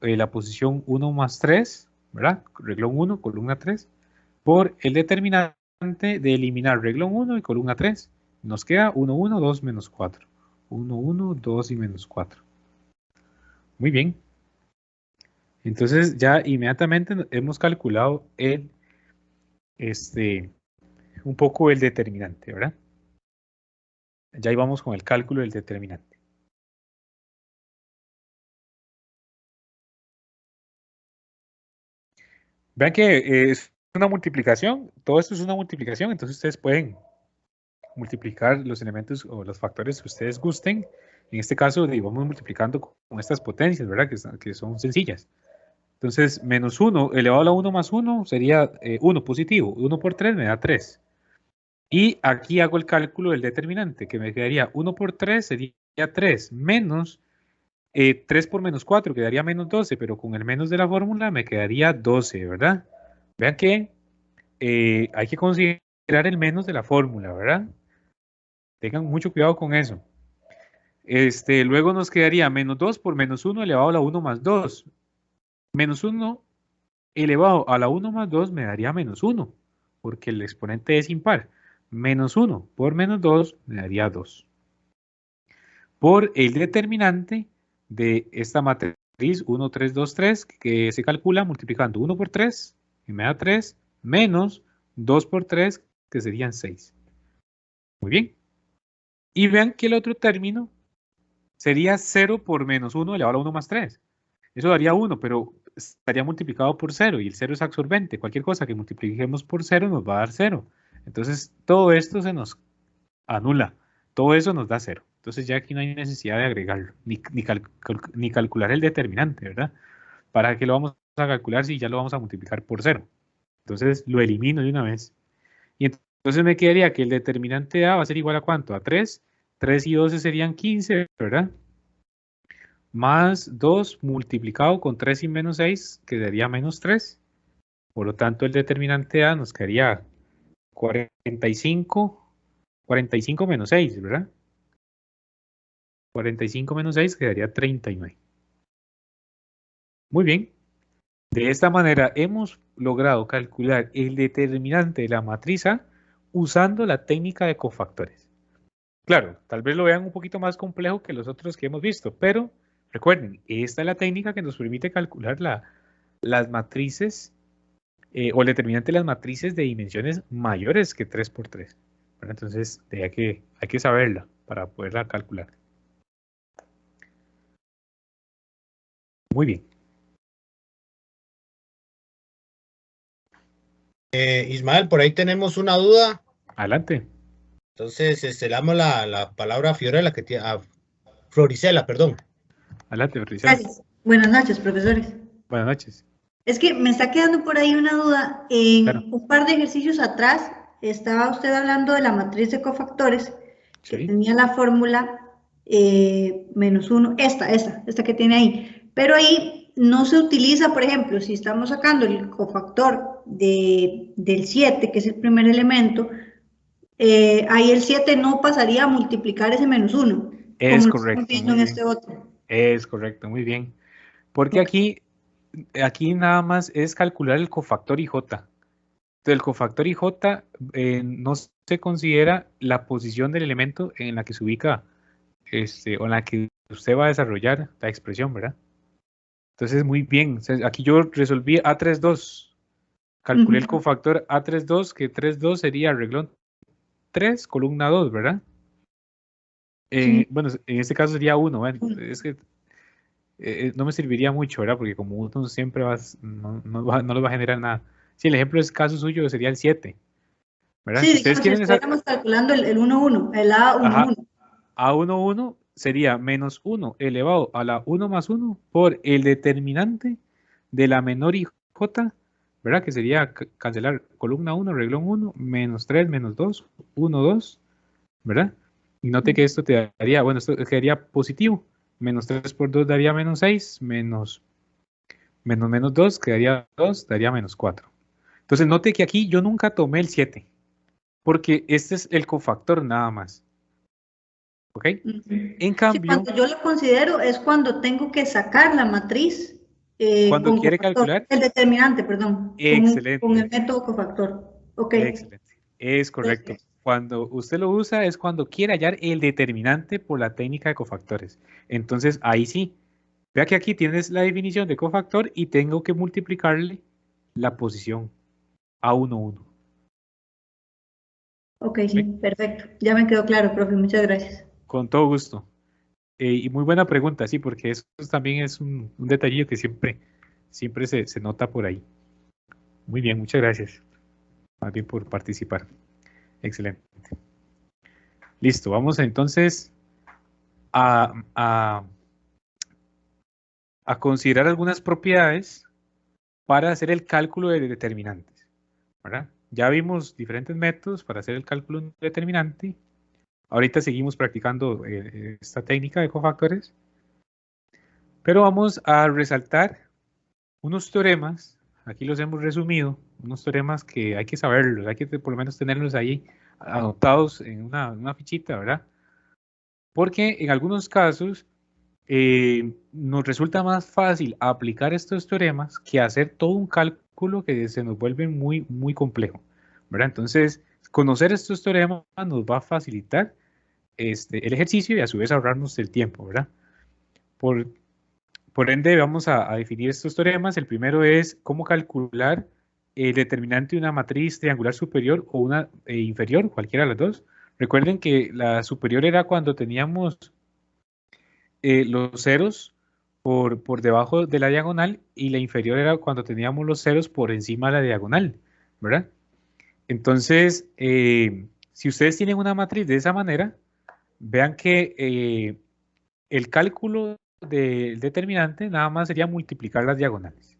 S1: la posición 1 más 3, ¿verdad? Reglón 1, columna 3, por el determinante de eliminar reglón 1 y columna 3. Nos queda 1, 1, 2, menos 4. 1, 1, 2 y menos 4. Muy bien. Entonces ya inmediatamente hemos calculado un poco el determinante, ¿verdad? Ya íbamos con el cálculo del determinante. Vean que es una multiplicación, todo esto es una multiplicación, entonces ustedes pueden multiplicar los elementos o los factores que ustedes gusten. En este caso, vamos multiplicando con estas potencias, ¿verdad? Que son sencillas. Entonces, menos 1 elevado a la 1 más 1 sería 1 positivo. 1 por 3 me da 3. Y aquí hago el cálculo del determinante, que me quedaría 1 por 3 sería 3, menos 3 por menos 4 quedaría menos 12, pero con el menos de la fórmula me quedaría 12, ¿verdad? Vean que hay que considerar el menos de la fórmula, ¿verdad? Tengan mucho cuidado con eso. Luego nos quedaría menos 2 por menos 1 elevado a la 1 más 2. Menos 1 elevado a la 1 más 2 me daría menos 1, porque el exponente es impar. Menos 1 por menos 2 me daría 2. Por el determinante de esta matriz 1, 3, 2, 3, que se calcula multiplicando 1 por 3, que me da 3, menos 2 por 3, que serían 6. Muy bien. Y vean que el otro término sería 0 por menos 1 elevado a la 1 más 3. Eso daría 1, pero estaría multiplicado por 0 y el 0 es absorbente. Cualquier cosa que multipliquemos por 0 nos va a dar 0. Entonces, todo esto se nos anula. Todo eso nos da 0. Entonces, ya aquí no hay necesidad de agregarlo, ni calcular el determinante, ¿verdad? ¿Para qué lo vamos a calcular si ya lo vamos a multiplicar por 0? Entonces, lo elimino de una vez. Y entonces me quedaría que el determinante A va a ser igual a ¿cuánto? A 3. 3 y 12 serían 15, ¿verdad? Más 2 multiplicado con 3 y menos 6, que daría menos 3. Por lo tanto, el determinante A nos quedaría 45 menos 6, ¿verdad? 45 menos 6 quedaría 39. Muy bien. De esta manera hemos logrado calcular el determinante de la matriz A usando la técnica de cofactores. Claro, tal vez lo vean un poquito más complejo que los otros que hemos visto, pero recuerden, esta es la técnica que nos permite calcular las matrices o el determinante de las matrices de dimensiones mayores que 3 por 3. Bueno, entonces, hay que saberla para poderla calcular. Muy bien.
S3: Ismael, por ahí tenemos una duda.
S1: Adelante.
S3: Entonces, le damos la palabra a Fiorella, a Floricela, perdón.
S1: Adelante, Patricia.
S4: Gracias. Buenas noches, profesores.
S1: Buenas noches.
S4: Es que me está quedando por ahí una duda. En
S1: Claro.
S4: un par de ejercicios atrás estaba usted hablando de la matriz de cofactores, que
S1: Sí.
S4: tenía la fórmula menos 1, esta que tiene ahí. Pero ahí no se utiliza, por ejemplo, si estamos sacando el cofactor del 7, que es el primer elemento, ahí el 7 no pasaría a multiplicar ese menos 1,
S1: Es
S4: como lo
S1: correcto.
S4: estamos viendo en este otro.
S1: Es correcto, muy bien. Porque
S4: Ok.
S1: aquí nada más es calcular el cofactor IJ. Entonces, el cofactor IJ no se considera la posición del elemento en la que se ubica o en la que usted va a desarrollar la expresión, ¿verdad? Entonces, muy bien. Aquí yo resolví A32. Calculé el cofactor A32, que 32 sería reglón 3, columna 2, ¿verdad?
S4: Sí.
S1: Bueno, en este caso sería 1. Bueno, es que no me serviría mucho, ¿verdad? Porque como uno siempre no lo va a generar nada. Si el ejemplo es caso suyo, sería el 7, ¿verdad?
S4: Sí,
S1: Si ustedes
S4: digamos, si
S1: quieren esa...
S4: estuviéramos calculando el 1,1, el
S1: Ajá,
S4: A11.
S1: A11 sería menos 1 elevado a la 1 más 1 por el determinante de la menor IJ, ¿verdad? Que sería cancelar columna 1, reglón 1, menos 3, menos 2, 1, 2, ¿verdad? Y note que esto te daría, bueno, esto quedaría positivo. Menos 3 por 2 daría menos 6, menos 2 quedaría 2, daría menos 4. Entonces note que aquí yo nunca tomé el 7, porque este es el cofactor nada más. ¿Ok? En cambio,
S4: sí, cuando yo lo considero es cuando tengo que sacar la matriz
S1: cuando
S4: con
S1: quiere
S4: cofactor,
S1: calcular,
S4: el determinante, perdón,
S1: excelente.
S4: con el método cofactor. Ok.
S1: Excelente. Es correcto.
S4: Perfecto.
S1: Cuando usted lo usa es cuando quiere hallar el determinante por la técnica de cofactores. Entonces ahí sí. Vea que aquí tienes la definición de cofactor y tengo que multiplicarle la posición a 1, 1.
S4: Ok, sí, perfecto. Ya me quedó claro, profe. Muchas gracias.
S1: Con todo gusto. Y muy buena pregunta, sí, porque eso también es un detallillo que siempre se nota por ahí. Muy bien, muchas gracias. Más bien por participar. Excelente. Listo, vamos entonces a considerar algunas propiedades para hacer el cálculo de determinantes, ¿verdad? Ya vimos diferentes métodos para hacer el cálculo de determinante. Ahorita seguimos practicando esta técnica de cofactores, pero vamos a resaltar unos teoremas. Aquí los hemos resumido, unos teoremas que hay que saberlos, hay que por lo menos tenerlos ahí anotados en una fichita, ¿verdad? porque en algunos casos nos resulta más fácil aplicar estos teoremas que hacer todo un cálculo que se nos vuelve muy, muy complejo, ¿verdad? Entonces, conocer estos teoremas nos va a facilitar el ejercicio y a su vez ahorrarnos el tiempo, ¿verdad? Por ende, vamos a definir estos teoremas. El primero es cómo calcular el determinante de una matriz triangular superior o una inferior, cualquiera de las dos. Recuerden que la superior era cuando teníamos los ceros por debajo de la diagonal y la inferior era cuando teníamos los ceros por encima de la diagonal, ¿verdad? Entonces, si ustedes tienen una matriz de esa manera, vean que el cálculo del determinante nada más sería multiplicar las diagonales,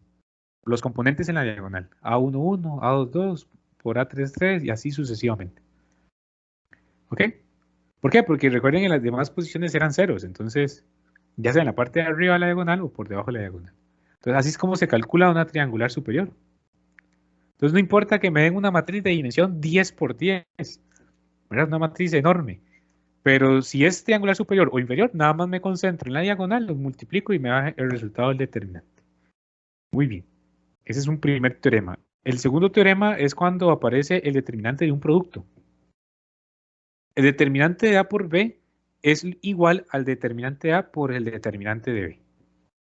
S1: los componentes en la diagonal, A11, A22 por A33 y así sucesivamente. ¿Ok? ¿Por qué? Porque recuerden que las demás posiciones eran ceros, entonces ya sea en la parte de arriba de la diagonal o por debajo de la diagonal. Entonces así es como se calcula una triangular superior. Entonces no importa que me den una matriz de dimensión 10 por 10, ¿verdad? Una matriz enorme. Pero si es triangular superior o inferior, nada más me concentro en la diagonal, los multiplico y me da el resultado del determinante. Muy bien. Ese es un primer teorema. El segundo teorema es cuando aparece el determinante de un producto. El determinante de A por B es igual al determinante A por el determinante de B.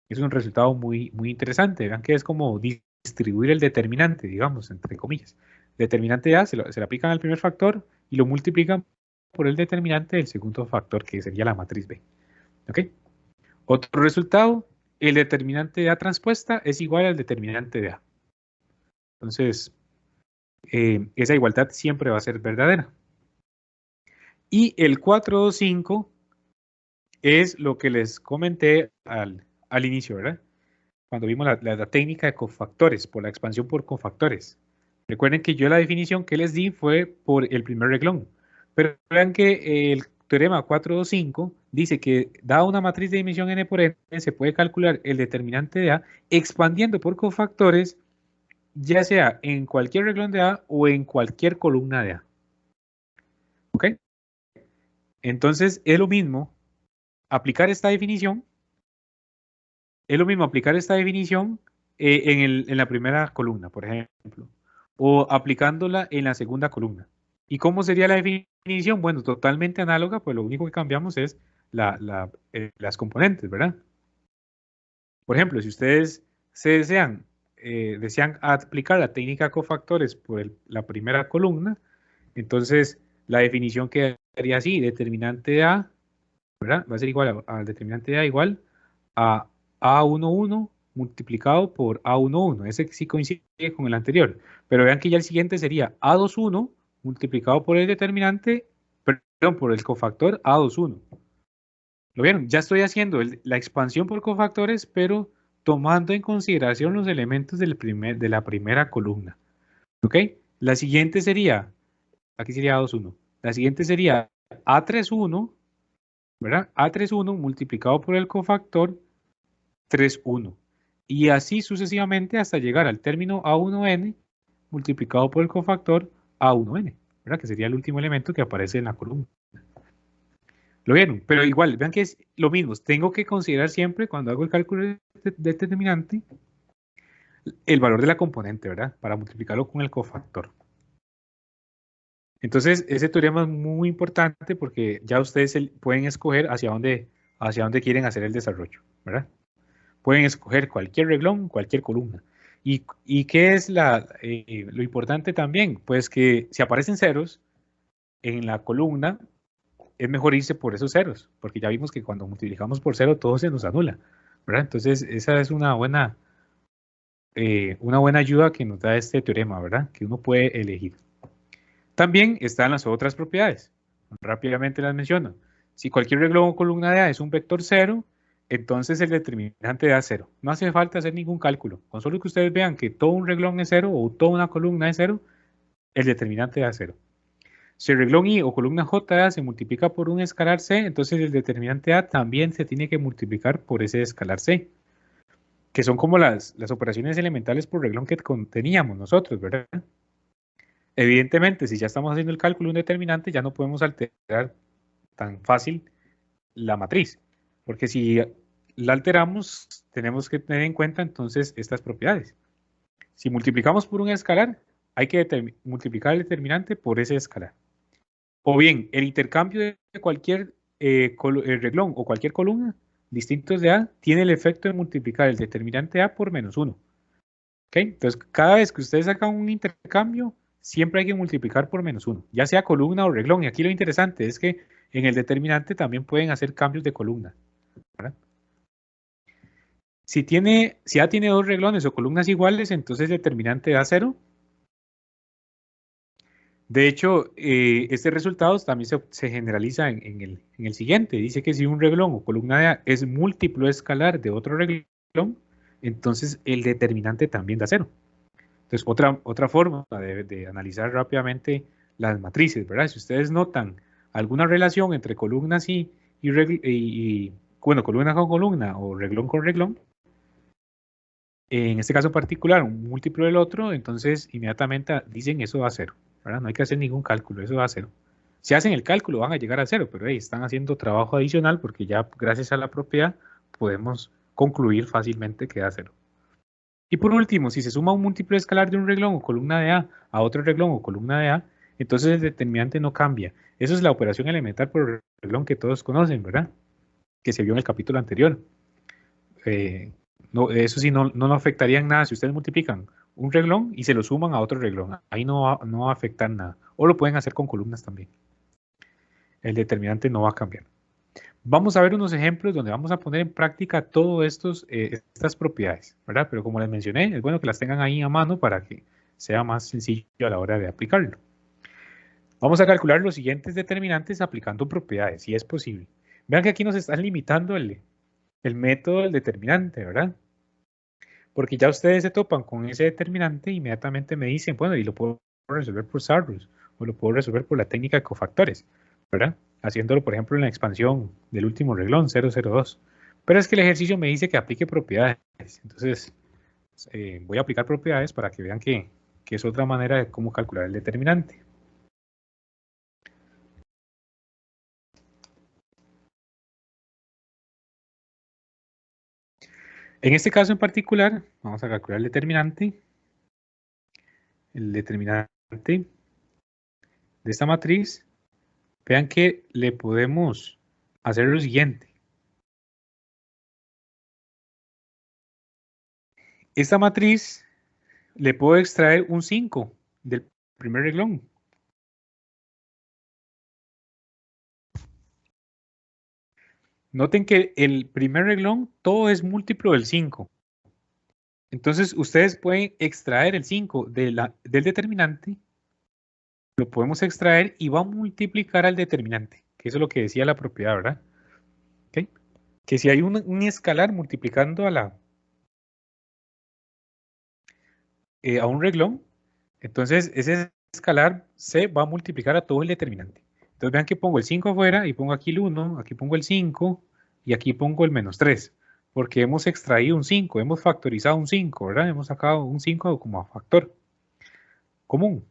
S1: Es un resultado muy, muy interesante. Vean que es como distribuir el determinante, digamos, entre comillas. Determinante de A se le aplican al primer factor y lo multiplican por el determinante del segundo factor, que sería la matriz B. ¿Ok? Otro resultado, el determinante de A transpuesta es igual al determinante de A. Entonces, esa igualdad siempre va a ser verdadera. Y el 425 es lo que les comenté al inicio, ¿verdad? Cuando vimos la técnica de cofactores, por la expansión por cofactores. Recuerden que yo la definición que les di fue por el primer reglón. Pero vean que el teorema 425 dice que dada una matriz de dimensión n por n, se puede calcular el determinante de A expandiendo por cofactores, ya sea en cualquier reglón de A o en cualquier columna de A. ¿Ok? Entonces, es lo mismo aplicar esta definición. Es lo mismo aplicar esta definición en la primera columna, por ejemplo, o aplicándola en la segunda columna. ¿Y cómo sería la definición? Bueno, totalmente análoga, pues lo único que cambiamos es las componentes, ¿verdad? Por ejemplo, si ustedes desean aplicar la técnica cofactores por la primera columna, entonces la definición quedaría así: determinante de A, ¿verdad? Va a ser igual al determinante de A igual a A11 multiplicado por A11. Ese sí coincide con el anterior. Pero vean que ya el siguiente sería A21 multiplicado por el determinante, perdón, por el cofactor A21. ¿Lo vieron? Ya estoy haciendo la expansión por cofactores, pero tomando en consideración los elementos de la primera columna. ¿Ok? La siguiente sería, aquí sería A21. La siguiente sería A31, ¿verdad? A31 multiplicado por el cofactor 3,1. Y así sucesivamente hasta llegar al término A1n multiplicado por el cofactor A1n, ¿verdad? Que sería el último elemento que aparece en la columna. ¿Lo vieron? Pero igual, vean que es lo mismo. Tengo que considerar siempre, cuando hago el cálculo de determinante, el valor de la componente, ¿verdad? Para multiplicarlo con el cofactor. Entonces, ese teorema es muy importante porque ya ustedes pueden escoger hacia dónde quieren hacer el desarrollo, ¿verdad? Pueden escoger cualquier reglón, cualquier columna. ¿Y qué es lo importante también? Pues que si aparecen ceros en la columna, es mejor irse por esos ceros, porque ya vimos que cuando multiplicamos por cero todo se nos anula, ¿verdad? Entonces, esa es una buena ayuda que nos da este teorema, ¿verdad? Que uno puede elegir. También están las otras propiedades. Rápidamente las menciono. Si cualquier reglón o columna de A es un vector cero, entonces el determinante da 0. No hace falta hacer ningún cálculo. Con solo que ustedes vean que todo un reglón es 0 o toda una columna es 0, el determinante da 0. Si el reglón I o columna J se multiplica por un escalar C, entonces el determinante A también se tiene que multiplicar por ese escalar C, que son como las operaciones elementales por reglón que teníamos nosotros, ¿verdad? Evidentemente, si ya estamos haciendo el cálculo de un determinante, ya no podemos alterar tan fácil la matriz. Porque si la alteramos, tenemos que tener en cuenta entonces estas propiedades. Si multiplicamos por un escalar, hay que multiplicar el determinante por ese escalar. O bien, el intercambio de cualquier reglón o cualquier columna distintos de A tiene el efecto de multiplicar el determinante A por menos 1. ¿Okay? Entonces, cada vez que ustedes sacan un intercambio, siempre hay que multiplicar por menos 1, ya sea columna o reglón. Y aquí lo interesante es que en el determinante también pueden hacer cambios de columna, ¿verdad? Si A tiene dos reglones o columnas iguales, entonces el determinante da 0. De hecho, este resultado también se generaliza en el siguiente. Dice que si un reglón o columna de A es múltiplo escalar de otro reglón, entonces el determinante también da 0. Entonces, otra forma de analizar rápidamente las matrices, ¿verdad? Si ustedes notan alguna relación entre columnas bueno, columna con columna o reglón con reglón, en este caso particular, un múltiplo del otro, entonces inmediatamente dicen eso da 0, ¿verdad? No hay que hacer ningún cálculo, eso da 0. Si hacen el cálculo van a llegar a 0, pero ahí están haciendo trabajo adicional porque ya gracias a la propiedad podemos concluir fácilmente que da 0. Y por último, si se suma un múltiplo escalar de un reglón o columna de A otro reglón o columna de A, entonces el determinante no cambia. Eso es la operación elemental por reglón que todos conocen, ¿verdad? Que se vio en el capítulo anterior. No, eso sí, no afectaría en nada si ustedes multiplican un reglón y se lo suman a otro reglón. Ahí no va a afectar nada. O lo pueden hacer con columnas también. El determinante no va a cambiar. Vamos a ver unos ejemplos donde vamos a poner en práctica todas estas propiedades, ¿verdad? Pero como les mencioné, es bueno que las tengan ahí a mano para que sea más sencillo a la hora de aplicarlo. Vamos a calcular los siguientes determinantes aplicando propiedades, si es posible. Vean que aquí nos están limitando el método del determinante, ¿verdad? Porque ya ustedes se topan con ese determinante e inmediatamente me dicen, bueno, y lo puedo resolver por Sarrus, o lo puedo resolver por la técnica de cofactores, ¿verdad? Haciéndolo, por ejemplo, en la expansión del último reglón, 002. Pero es que el ejercicio me dice que aplique propiedades. Entonces, voy a aplicar propiedades para que vean que es otra manera de cómo calcular el determinante. En este caso en particular, vamos a calcular el determinante. El determinante de esta matriz, vean que le podemos hacer lo siguiente. Esta matriz le puedo extraer un 5 del primer reglón. Noten que el primer reglón todo es múltiplo del 5. Entonces ustedes pueden extraer el 5 del determinante, lo podemos extraer y va a multiplicar al determinante, que eso es lo que decía la propiedad, ¿verdad? ¿Okay? Que si hay un escalar multiplicando a un reglón, entonces ese escalar se va a multiplicar a todo el determinante. Entonces vean que pongo el 5 afuera y pongo aquí el 1, aquí pongo el 5 y aquí pongo el menos 3, porque hemos extraído un 5, hemos factorizado un 5, ¿verdad? Hemos sacado un 5 como factor común.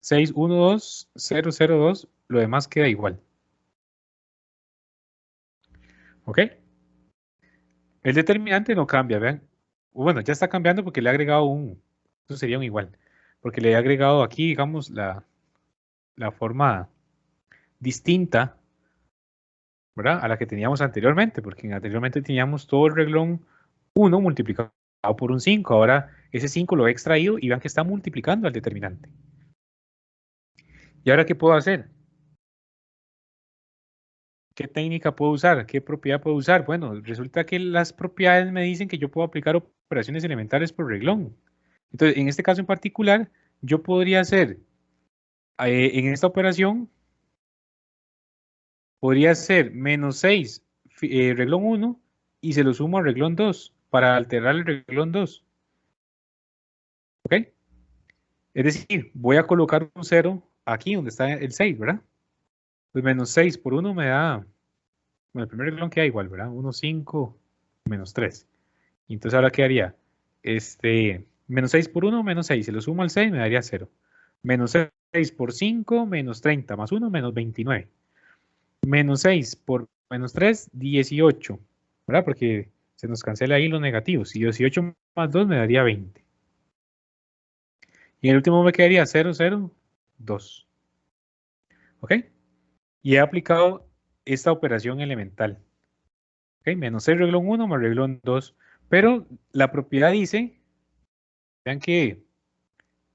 S1: 6, 1, 2, 0, 0, 2, lo demás queda igual. ¿Ok? El determinante no cambia, vean. Bueno, ya está cambiando porque le he agregado eso sería un igual, porque le he agregado aquí, digamos, la forma distinta, ¿verdad? A la que teníamos anteriormente, porque anteriormente teníamos todo el reglón 1 multiplicado por un 5. Ahora ese 5 lo he extraído y vean que está multiplicando al determinante. ¿Y ahora qué puedo hacer? ¿Qué técnica puedo usar? ¿Qué propiedad puedo usar? Bueno, resulta que las propiedades me dicen que yo puedo aplicar operaciones elementales por reglón. Entonces, en este caso en particular, yo podría hacer, en esta operación, podría ser menos 6 reglón 1 y se lo sumo al reglón 2 para alterar el reglón 2. ¿Ok? Es decir, voy a colocar un 0 aquí donde está el 6, ¿verdad? Pues menos 6 por 1 me da, bueno, el primer reglón queda igual, ¿verdad? 1, 5, menos 3. Y entonces ahora quedaría, menos 6 por 1, menos 6. Si lo sumo al 6 me daría 0. Menos 6 por 5, menos 30, más 1, menos 29. Menos 6 por menos 3, 18, ¿verdad? Porque se nos cancela ahí los negativos. Y 18 más 2 me daría 20. Y el último me quedaría 0, 0, 2. ¿Ok? Y he aplicado esta operación elemental. ¿Ok? Menos el reglón 1 más reglón 2. Pero la propiedad dice, vean que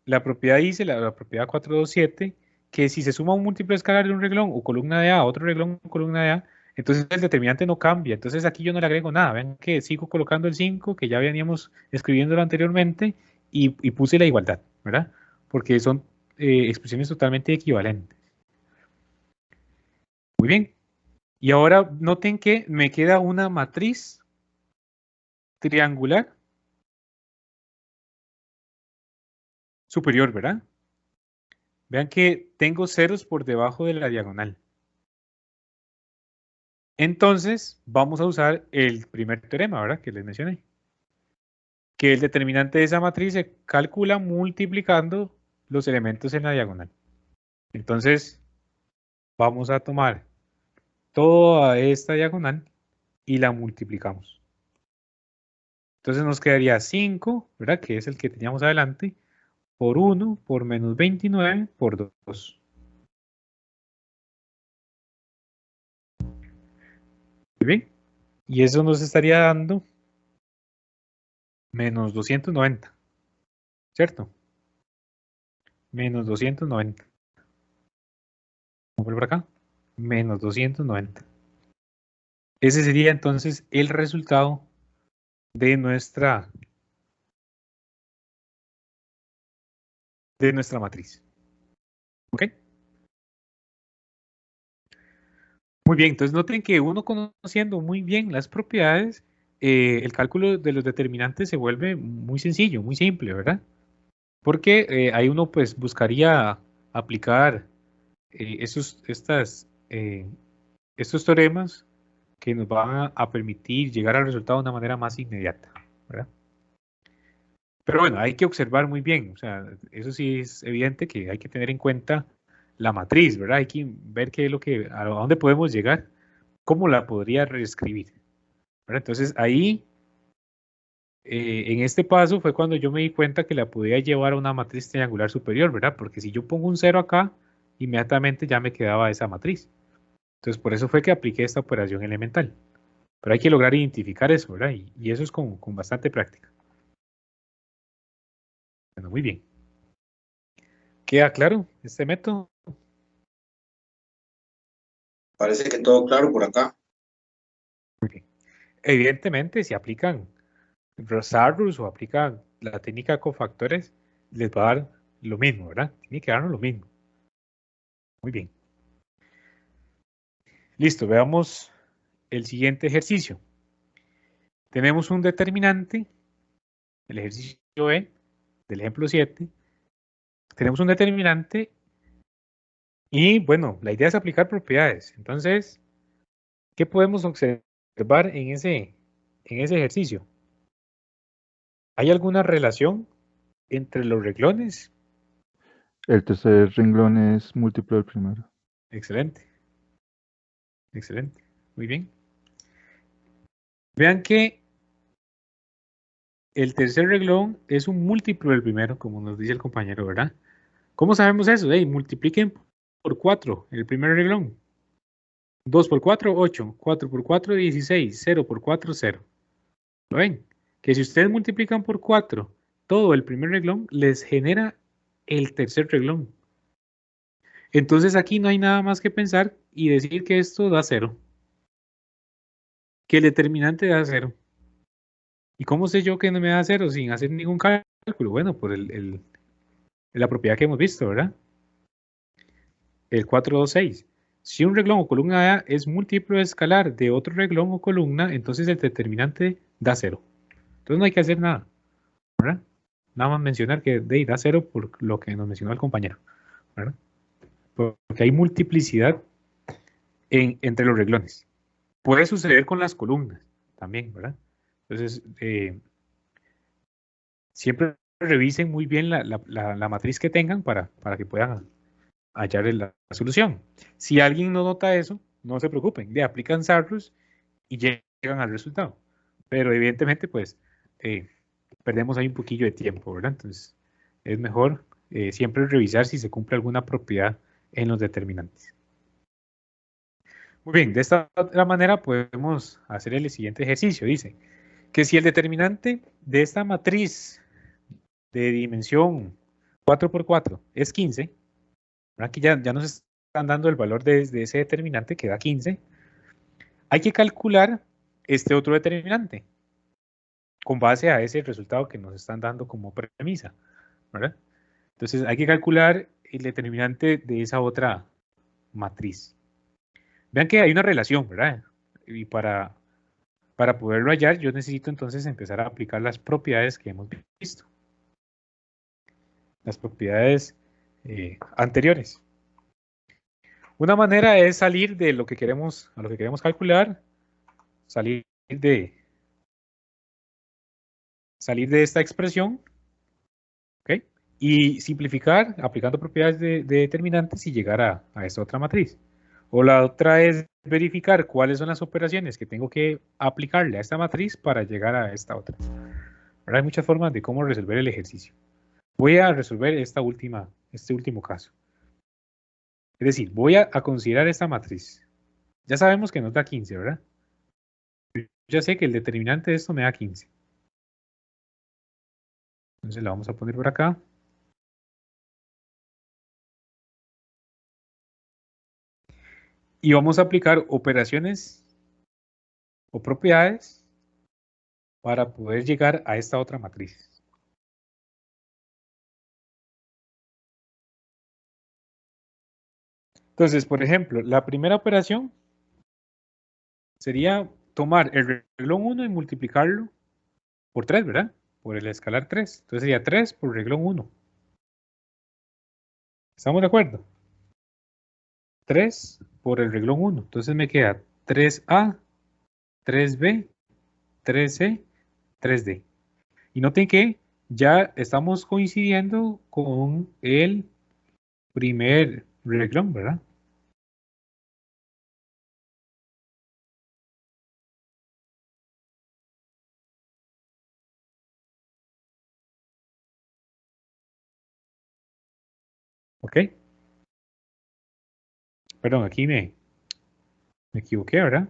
S1: la propiedad dice, la propiedad 427, que si se suma un múltiplo escalar de un reglón o columna de A a otro reglón o columna de A, entonces el determinante no cambia. Entonces aquí yo no le agrego nada. Vean que sigo colocando el 5, que ya veníamos escribiéndolo anteriormente, y puse la igualdad, ¿verdad? Porque son expresiones totalmente equivalentes. Muy bien. Y ahora noten que me queda una matriz triangular superior, ¿verdad? Vean que tengo ceros por debajo de la diagonal. Entonces, vamos a usar el primer teorema, ¿verdad? Que les mencioné. Que el determinante de esa matriz se calcula multiplicando los elementos en la diagonal. Entonces, vamos a tomar toda esta diagonal y la multiplicamos. Entonces nos quedaría 5, ¿verdad? Que es el que teníamos adelante, por 1, por menos 29, por 2. Muy bien. Y eso nos estaría dando menos 290, ¿cierto? Menos 290. Vamos por acá. Menos 290. Ese sería entonces el resultado de nuestra matriz. ¿Ok? Muy bien, entonces noten que uno conociendo muy bien las propiedades, el cálculo de los determinantes se vuelve muy sencillo, muy simple, ¿verdad? Porque ahí uno pues buscaría aplicar estos teoremas que nos van a permitir llegar al resultado de una manera más inmediata, ¿verdad? Pero bueno, hay que observar muy bien, o sea, eso sí es evidente que hay que tener en cuenta la matriz, ¿verdad? Hay que ver qué es a dónde podemos llegar, cómo la podría reescribir, ¿verdad? Entonces ahí, en este paso fue cuando yo me di cuenta que la podía llevar a una matriz triangular superior, ¿verdad? Porque si yo pongo un 0 acá, inmediatamente ya me quedaba esa matriz. Entonces por eso fue que apliqué esta operación elemental. Pero hay que lograr identificar eso, ¿verdad? Y eso es con bastante práctica. Bueno, muy bien. ¿Queda claro este método?
S5: Parece que todo claro por acá.
S1: Muy bien. Evidentemente, si aplican Rosarus o aplican la técnica de cofactores, les va a dar lo mismo, ¿verdad? Tiene que darnos lo mismo. Muy bien. Listo, veamos el siguiente ejercicio. Tenemos un determinante, el ejercicio E del ejemplo 7. Tenemos un determinante y, bueno, la idea es aplicar propiedades. Entonces, ¿qué podemos observar en ese ejercicio? ¿Hay alguna relación entre los renglones?
S6: El tercer renglón es múltiplo del primero.
S1: Excelente. Excelente. Muy bien. Vean que el tercer renglón es un múltiplo del primero, como nos dice el compañero, ¿verdad? ¿Cómo sabemos eso? Multipliquen por 4 el primer renglón. 2 por 4, 8. 4 por 4, 16. 0 por 4, 0. ¿Lo ven? Que si ustedes multiplican por 4 todo el primer renglón, les genera el tercer renglón. Entonces aquí no hay nada más que pensar y decir que esto da 0. Que el determinante da 0. ¿Y cómo sé yo que no me da 0 sin hacer ningún cálculo? Bueno, por la propiedad que hemos visto, ¿verdad? El 426. Si un renglón o columna A es múltiplo escalar de otro renglón o columna, entonces el determinante da 0. Entonces no hay que hacer nada, ¿verdad? Nada más mencionar que da 0 por lo que nos mencionó el compañero, ¿verdad? Porque hay multiplicidad entre los renglones. Puede suceder con las columnas también, ¿verdad? Entonces, siempre revisen muy bien la matriz que tengan para que puedan hallar la solución. Si alguien no nota eso, no se preocupen, le aplican Sarrus y llegan al resultado. Pero evidentemente, pues, perdemos ahí un poquillo de tiempo, ¿verdad? Entonces, es mejor siempre revisar si se cumple alguna propiedad en los determinantes. Muy bien, de esta otra manera podemos hacer el siguiente ejercicio. Dice que si el determinante de esta matriz de dimensión 4×4 es 15, aquí ya nos están dando el valor de ese determinante que da 15, hay que calcular este otro determinante con base a ese resultado que nos están dando como premisa, ¿verdad? Entonces hay que calcular el determinante de esa otra matriz. Vean que hay una relación, ¿verdad? Y para poderlo hallar, yo necesito entonces empezar a aplicar las propiedades que hemos visto. Las propiedades anteriores. Una manera es salir de lo que queremos, a lo que queremos calcular, salir de esta expresión, ¿ok? Y simplificar aplicando propiedades de determinantes y llegar a esta otra matriz. O la otra es verificar cuáles son las operaciones que tengo que aplicarle a esta matriz para llegar a esta otra. Ahora hay muchas formas de cómo resolver el ejercicio. Voy a resolver este último caso. Es decir, voy a considerar esta matriz. Ya sabemos que nos da 15, ¿verdad? Ya sé que el determinante de esto me da 15. Entonces la vamos a poner por acá. Y vamos a aplicar operaciones o propiedades para poder llegar a esta otra matriz. Entonces, por ejemplo, la primera operación sería tomar el reglón 1 y multiplicarlo por 3, ¿verdad? Por el escalar 3. Entonces sería 3 por reglón 1. ¿Estamos de acuerdo? 3 por el reglón 1. Entonces me queda 3A, 3B, 3C, 3D. Y noten que ya estamos coincidiendo con el primer reglón, ¿verdad? ¿Ok? Perdón, aquí me equivoqué, ¿verdad?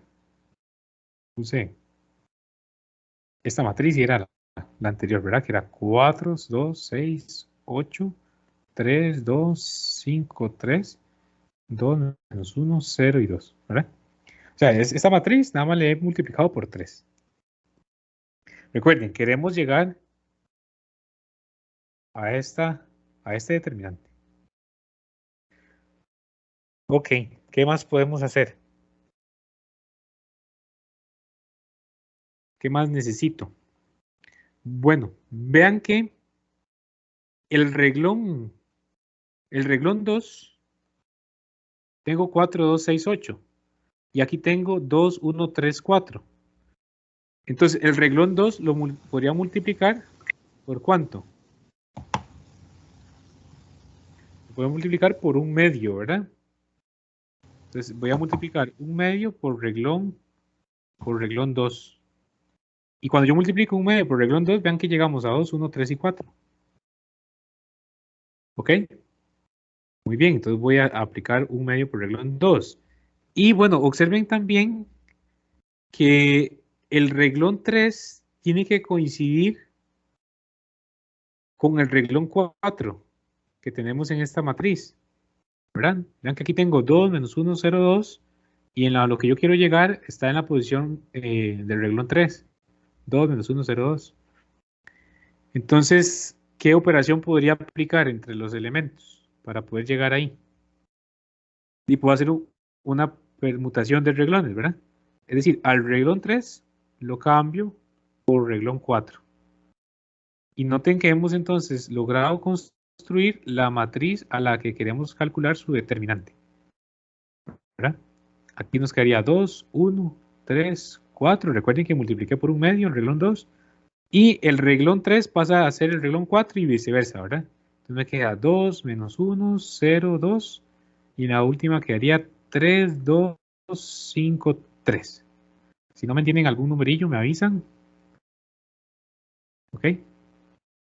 S1: Puse esta matriz y era la anterior, ¿verdad? Que era 4, 2, 6, 8, 3, 2, 5, 3, 2, menos 1, 0 y 2, ¿verdad? O sea, esta matriz nada más le he multiplicado por 3. Recuerden, queremos llegar a este determinante. Ok, ¿qué más podemos hacer? ¿Qué más necesito? Bueno, vean que el reglón 2, tengo 4, 2, 6, 8. Y aquí tengo 2, 1, 3, 4. Entonces, el reglón 2 lo podría multiplicar ¿por cuánto? Lo puedo multiplicar por 1/2, ¿verdad? Entonces, voy a multiplicar 1/2 por reglón 2. Y cuando yo multiplico 1/2 por reglón 2, vean que llegamos a 2, 1, 3 y 4. ¿Ok? Muy bien, entonces voy a aplicar 1/2 por reglón 2. Y bueno, observen también que el reglón 3 tiene que coincidir con el reglón 4 que tenemos en esta matriz, ¿verdad? Vean que aquí tengo 2, menos 1, 0, 2, y a lo que yo quiero llegar está en la posición del reglón 3, 2, menos 1, 0, 2. Entonces, ¿qué operación podría aplicar entre los elementos para poder llegar ahí? Y puedo hacer una permutación de reglones, ¿verdad? Es decir, al reglón 3 lo cambio por reglón 4. Y noten que hemos entonces logrado construir la matriz a la que queremos calcular su determinante, ¿verdad? Aquí nos quedaría 2, 1, 3, 4. Recuerden que multipliqué por 1/2 el reglón 2. Y el reglón 3 pasa a ser el reglón 4 y viceversa, ¿verdad? Entonces me queda 2, menos 1, 0, 2. Y la última quedaría 3, 2, 5, 3. Si no me entienden algún numerillo, me avisan. Ok.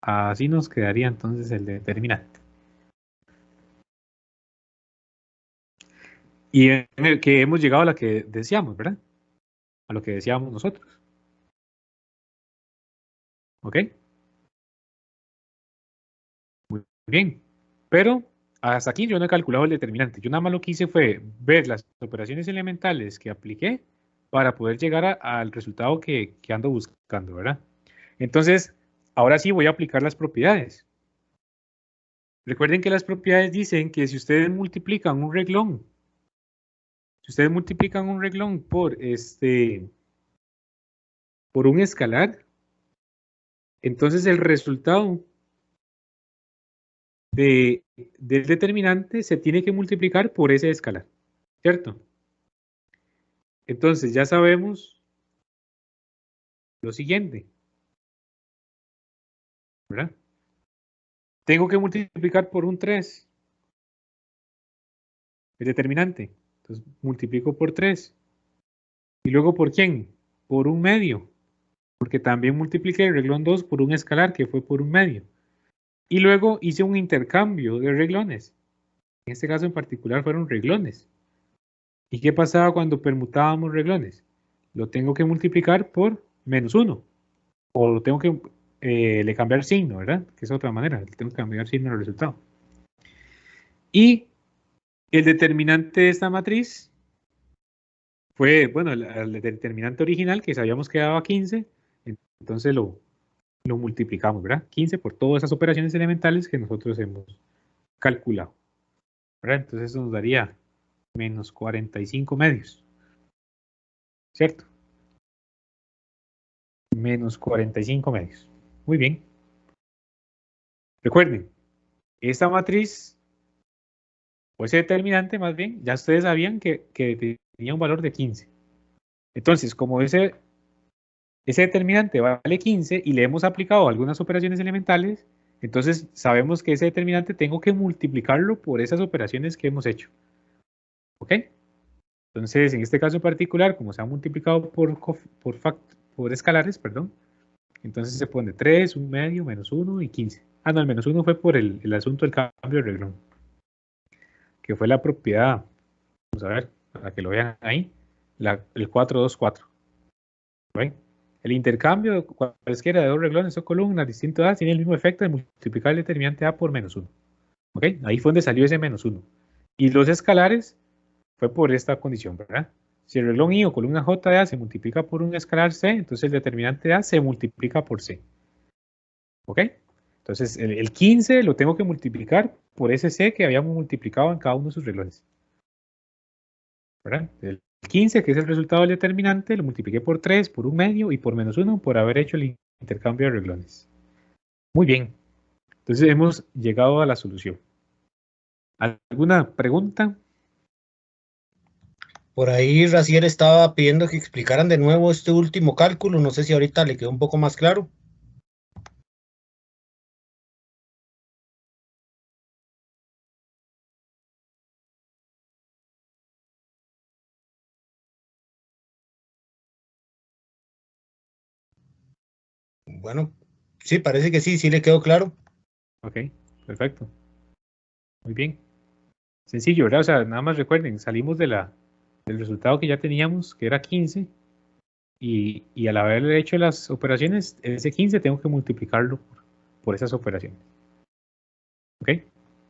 S1: Así nos quedaría entonces el determinante. Y en el que hemos llegado a la que decíamos, ¿verdad? A lo que decíamos nosotros. ¿Ok? Muy bien. Pero hasta aquí yo no he calculado el determinante. Yo nada más lo que hice fue ver las operaciones elementales que apliqué para poder llegar al resultado que ando buscando, ¿verdad? Entonces, ahora sí voy a aplicar las propiedades. Recuerden que las propiedades dicen que si ustedes multiplican un reglón, por un escalar, entonces el resultado del determinante se tiene que multiplicar por ese escalar, ¿cierto? Entonces ya sabemos lo siguiente, ¿verdad? Tengo que multiplicar por un 3, el determinante. Entonces multiplico por 3. ¿Y luego por quién? Por un medio, porque también multipliqué el reglón 2 por un escalar que fue por un medio. Y luego hice un intercambio de reglones. En este caso en particular fueron reglones. ¿Y qué pasaba cuando permutábamos reglones? Lo tengo que multiplicar por -1. O lo tengo que le cambiar signo, ¿verdad? Que es otra manera. Le tengo que cambiar signo al resultado. Y el determinante de esta matriz fue, bueno, el determinante original que sabíamos que daba 15. Entonces lo multiplicamos, ¿verdad? 15 por todas esas operaciones elementales que nosotros hemos calculado, ¿verdad? Entonces eso nos daría menos 45 medios, ¿cierto? Menos 45 medios. Muy bien. Recuerden, esta matriz, o ese determinante más bien, ya ustedes sabían que tenía un valor de 15. Entonces, como ese determinante vale 15 y le hemos aplicado algunas operaciones elementales, entonces sabemos que ese determinante tengo que multiplicarlo por esas operaciones que hemos hecho. ¿Ok? Entonces, en este caso en particular, como se ha multiplicado por escalares, perdón, entonces se pone 3, un medio, -1 y 15. Ah, no, el -1 fue por el asunto del cambio de reglón, que fue la propiedad, vamos a ver, para que lo vean ahí, el 424. ¿Ven? El intercambio cualesquiera de dos reglones o columnas distintas A tiene el mismo efecto de multiplicar el determinante A por -1. ¿Ok? Ahí fue donde salió ese -1. Y los escalares fue por esta condición, ¿verdad? Si el reglón I o columna J de A se multiplica por un escalar C, entonces el determinante de A se multiplica por C. ¿Ok? Entonces el 15 lo tengo que multiplicar por ese C que habíamos multiplicado en cada uno de sus reglones. ¿Verdad? El 15, que es el resultado del determinante, lo multipliqué por 3, por un medio y por -1 por haber hecho el intercambio de reglones. Muy bien. Entonces hemos llegado a la solución. ¿Alguna pregunta?
S3: Por ahí Raciel estaba pidiendo que explicaran de nuevo este último cálculo. No sé si ahorita le quedó un poco más claro. Bueno, sí, parece que sí le quedó claro.
S1: Ok, perfecto. Muy bien. Sencillo, ¿verdad? O sea, nada más recuerden, salimos del resultado que ya teníamos, que era 15, y al haber hecho las operaciones, ese 15 tengo que multiplicarlo por esas operaciones. ¿Ok?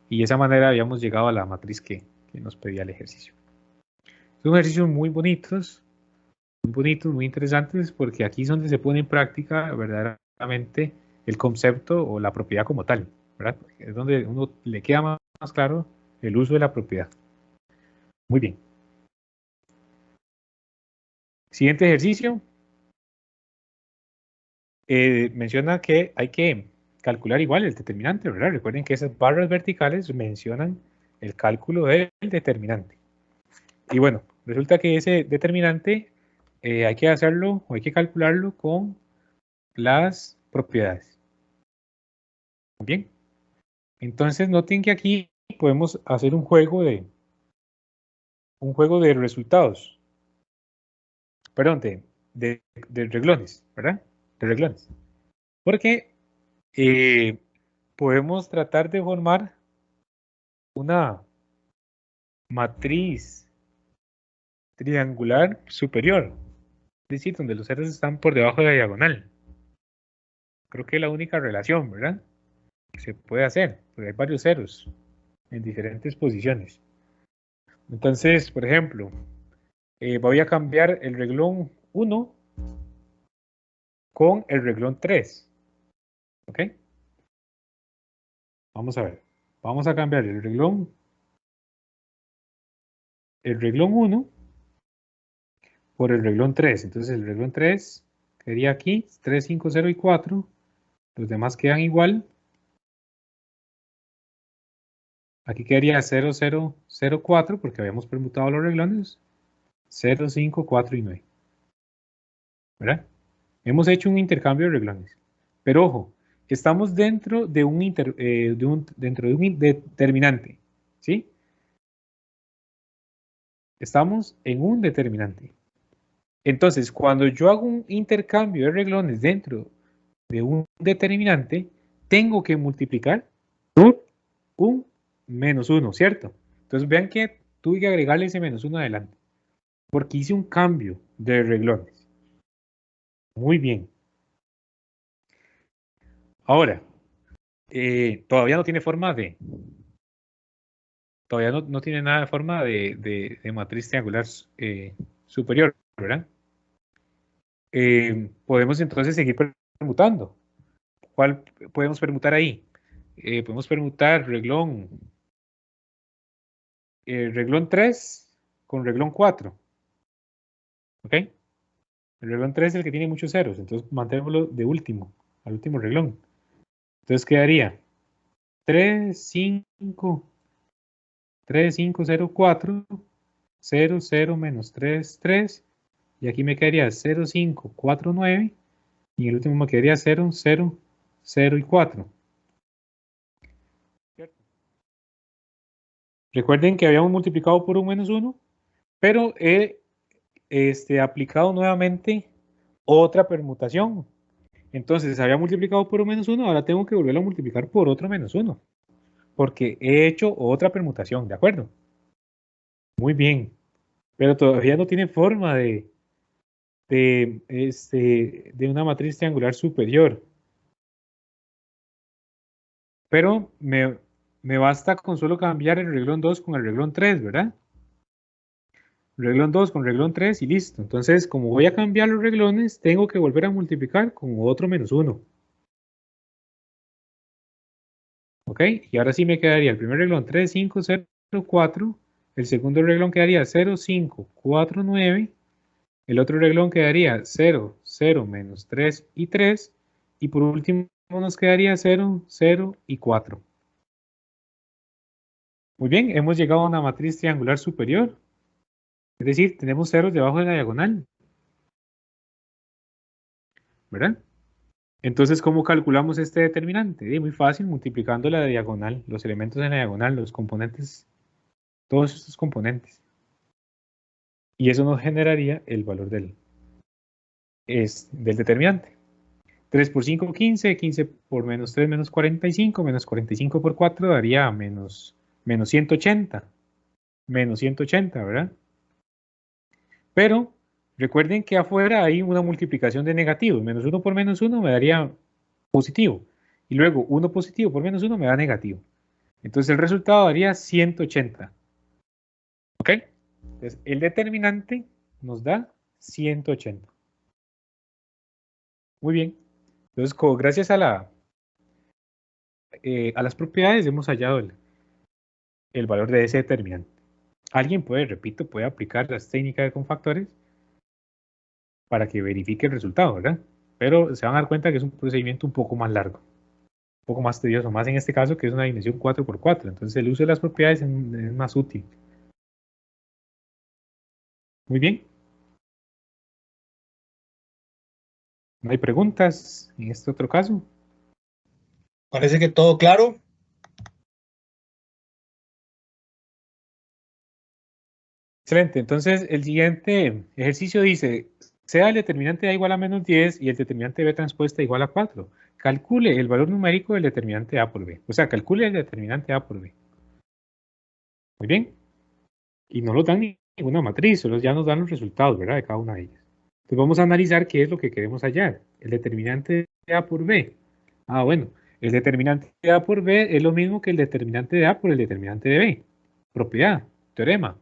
S1: Y de esa manera habíamos llegado a la matriz que nos pedía el ejercicio. Son ejercicios muy bonitos, muy interesantes, porque aquí es donde se pone en práctica verdaderamente el concepto o la propiedad como tal, ¿verdad? Es donde uno le queda más claro el uso de la propiedad. Muy bien. Siguiente ejercicio. Menciona que hay que calcular igual el determinante, ¿verdad? Recuerden que esas barras verticales mencionan el cálculo del determinante. Y bueno, resulta que ese determinante hay que hacerlo o hay que calcularlo con las propiedades. Bien. Entonces noten que aquí podemos hacer un juego de resultados. perdón, de reglones, ¿verdad? De reglones. Porque podemos tratar de formar una matriz triangular superior, es decir, donde los ceros están por debajo de la diagonal. Creo que es la única relación, ¿verdad? Que se puede hacer, porque hay varios ceros en diferentes posiciones. Entonces, por ejemplo, voy a cambiar el reglón 1 con el reglón 3. ¿Ok? Vamos a ver. Vamos a cambiar el reglón 1 por el reglón 3. Entonces el reglón 3 quedaría aquí, 3, 5, 0 y 4. Los demás quedan igual. Aquí quedaría 0, 0, 0, 4 porque habíamos permutado los reglones. 0, 5, 4 y 9. ¿Verdad? Hemos hecho un intercambio de reglones. Pero ojo, estamos dentro de un determinante. ¿Sí? Estamos en un determinante. Entonces, cuando yo hago un intercambio de reglones dentro de un determinante, tengo que multiplicar por un menos 1, ¿cierto? Entonces, vean que tuve que agregarle ese menos 1 adelante, porque hice un cambio de reglones. Muy bien. Ahora, todavía no tiene forma de... Todavía no tiene nada de forma de matriz triangular superior, ¿verdad? Podemos entonces seguir permutando. ¿Cuál podemos permutar ahí? Podemos permutar reglón 3 con reglón 4. ¿Ok? El reglón 3 es el que tiene muchos ceros, entonces manténlo de último, al último reglón. Entonces quedaría 3, 5, 3, 5, 0, 4, 0, 0, menos 3, 3. Y aquí me quedaría 0, 5, 4, 9. Y el último me quedaría 0, 0, 0 y 4. Recuerden que habíamos multiplicado por un menos 1, pero he aplicado nuevamente otra permutación. Entonces, había multiplicado por un menos 1, ahora tengo que volverlo a multiplicar por otro menos 1, porque he hecho otra permutación, ¿de acuerdo? Muy bien, pero todavía no tiene forma de una matriz triangular superior. Pero me basta con solo cambiar el reglón 2 con el reglón 3, ¿verdad? Reglón 2 con reglón 3 y listo. Entonces, como voy a cambiar los reglones, tengo que volver a multiplicar con otro menos 1. ¿Ok? Y ahora sí me quedaría el primer reglón 3, 5, 0, 4. El segundo reglón quedaría 0, 5, 4, 9. El otro reglón quedaría 0, 0, menos 3 y 3. Y por último nos quedaría 0, 0 y 4. Muy bien, hemos llegado a una matriz triangular superior. Es decir, tenemos ceros debajo de la diagonal. ¿Verdad? Entonces, ¿cómo calculamos este determinante? Muy fácil, multiplicando la diagonal, los elementos en la diagonal, los componentes, todos estos componentes. Y eso nos generaría el valor del determinante. 3 por 5, 15, 15 por menos 3, menos 45, menos 45 por 4 daría menos 180. Menos 180, ¿verdad? Pero recuerden que afuera hay una multiplicación de negativos. Menos 1 por menos 1 me daría positivo. Y luego 1 positivo por menos 1 me da negativo. Entonces el resultado daría 180. ¿Ok? Entonces el determinante nos da 180. Muy bien. Entonces gracias a las propiedades hemos hallado el valor de ese determinante. Alguien puede aplicar las técnicas de confactores para que verifique el resultado, ¿verdad? Pero se van a dar cuenta que es un procedimiento un poco más largo, un poco más tedioso, más en este caso que es una dimensión 4×4. Entonces el uso de las propiedades es más útil. Muy bien. ¿No hay preguntas en este otro caso?
S3: Parece que todo claro.
S1: Excelente. Entonces, el siguiente ejercicio dice, sea el determinante A igual a menos 10 y el determinante B transpuesta igual a 4. Calcule el valor numérico del determinante A por B. O sea, calcule el determinante A por B. Muy bien. Y no nos dan ninguna matriz, solo ya nos dan los resultados, ¿verdad? De cada una de ellas. Entonces vamos a analizar qué es lo que queremos hallar. El determinante de A por B. Ah, bueno. El determinante de A por B es lo mismo que el determinante de A por el determinante de B. Propiedad, teorema,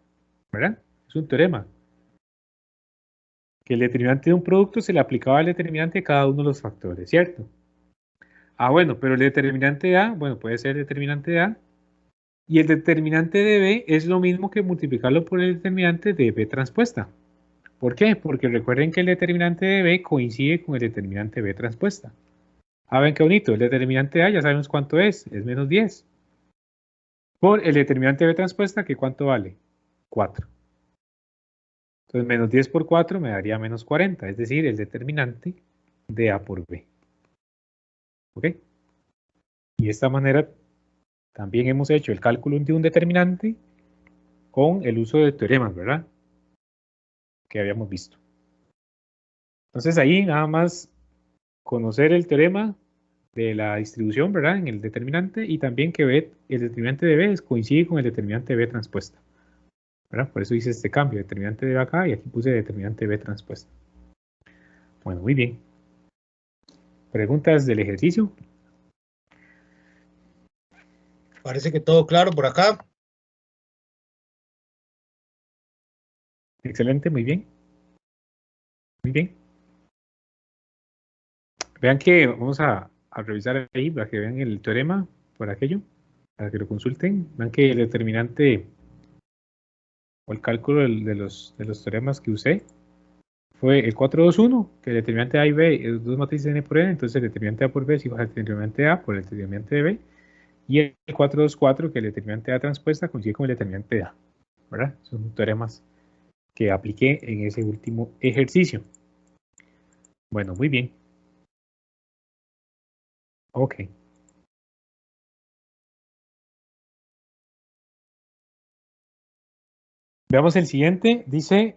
S1: ¿verdad? Es un teorema. Que el determinante de un producto se le aplicaba al determinante de cada uno de los factores, ¿cierto? Ah, bueno, pero el determinante de A, bueno, puede ser el determinante de A. Y el determinante de B es lo mismo que multiplicarlo por el determinante de B transpuesta. ¿Por qué? Porque recuerden que el determinante de B coincide con el determinante B transpuesta. Ah, ven qué bonito. El determinante de A ya sabemos cuánto es menos 10. Por el determinante B transpuesta, ¿que cuánto vale? 4. Entonces, menos 10 por 4 me daría menos 40, es decir, el determinante de A por B. ¿Ok? Y de esta manera también hemos hecho el cálculo de un determinante con el uso de teoremas, ¿verdad? Que habíamos visto. Entonces ahí nada más conocer el teorema de la distribución, ¿verdad? En el determinante y también que B, el determinante de B coincide con el determinante de B transpuesta, ¿verdad? Por eso hice este cambio, determinante de B acá y aquí puse determinante de B transpuesta. Bueno, muy bien. ¿Preguntas del ejercicio?
S3: Parece que todo claro por acá.
S1: Excelente, muy bien. Muy bien. Vean que vamos a revisar ahí para que vean el teorema por aquello, para que lo consulten. Vean que el determinante o el cálculo de los teoremas que usé fue el 421, que el determinante A y B es dos matrices n por n, entonces el determinante A por B es igual al determinante A por el determinante de B, y el 424, que el determinante A transpuesta coincide con el determinante de A, ¿verdad? Son teoremas que apliqué en ese último ejercicio. Bueno, muy bien. Ok. Veamos el siguiente. Dice,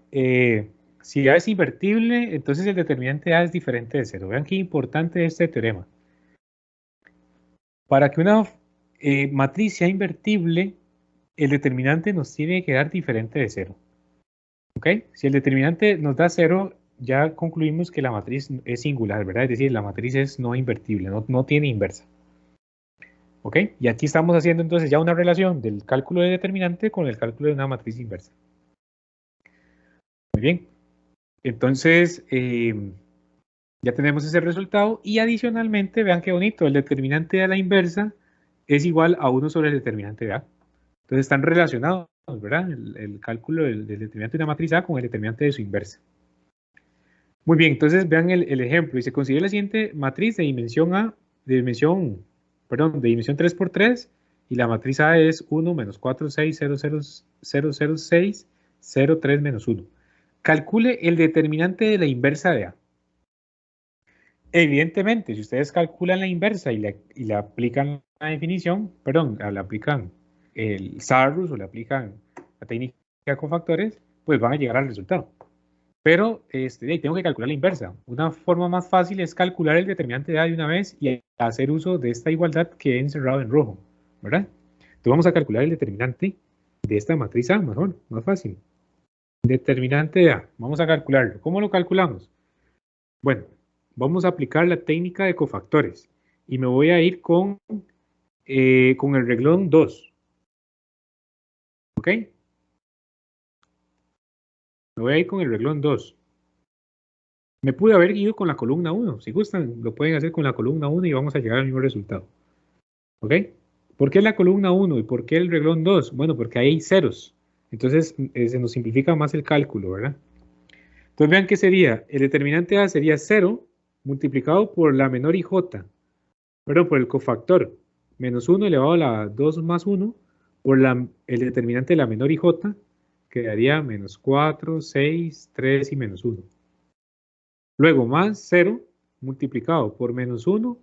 S1: si A es invertible, entonces el determinante A es diferente de 0. Vean qué importante es este teorema. Para que una matriz sea invertible, el determinante nos tiene que dar diferente de 0. ¿Ok? Si el determinante nos da 0, ya concluimos que la matriz es singular, ¿verdad? Es decir, la matriz es no invertible, no tiene inversa. ¿Ok? Y aquí estamos haciendo entonces ya una relación del cálculo de determinante con el cálculo de una matriz inversa. Muy bien. Entonces, ya tenemos ese resultado y adicionalmente, vean qué bonito, el determinante de la inversa es igual a 1 sobre el determinante de A. Entonces están relacionados, ¿verdad? El cálculo del determinante de una matriz A con el determinante de su inversa. Muy bien, entonces vean el ejemplo. Y se considera la siguiente matriz de dimensión A, de dimensión 3 por 3, y la matriz A es 1 menos 4, 6, 0, 0, 0, 0, 6, 0, 3 menos 1. Calcule el determinante de la inversa de A. Evidentemente, si ustedes calculan la inversa y le aplican la definición, le aplican el SARUS o le aplican la técnica con factores, pues van a llegar al resultado. Pero tengo que calcular la inversa. Una forma más fácil es calcular el determinante de A de una vez y hacer uso de esta igualdad que he encerrado en rojo, ¿verdad? Entonces vamos a calcular el determinante de esta matriz A, mejor, más fácil. Determinante de A, vamos a calcularlo. ¿Cómo lo calculamos? Bueno, vamos a aplicar la técnica de cofactores y me voy a ir con el reglón 2. ¿Ok? Me voy a ir con el reglón 2. Me pude haber ido con la columna 1. Si gustan, lo pueden hacer con la columna 1 y vamos a llegar al mismo resultado. ¿Ok? ¿Por qué la columna 1 y por qué el reglón 2? Bueno, porque ahí hay ceros. Entonces se nos simplifica más el cálculo, ¿verdad? Entonces vean qué sería. El determinante A sería 0 multiplicado por la menor IJ. Perdón, por el cofactor. Menos 1 elevado a la 2 más 1 por el determinante de la menor IJ, quedaría menos 4, 6, 3 y menos 1. Luego más 0 multiplicado por menos 1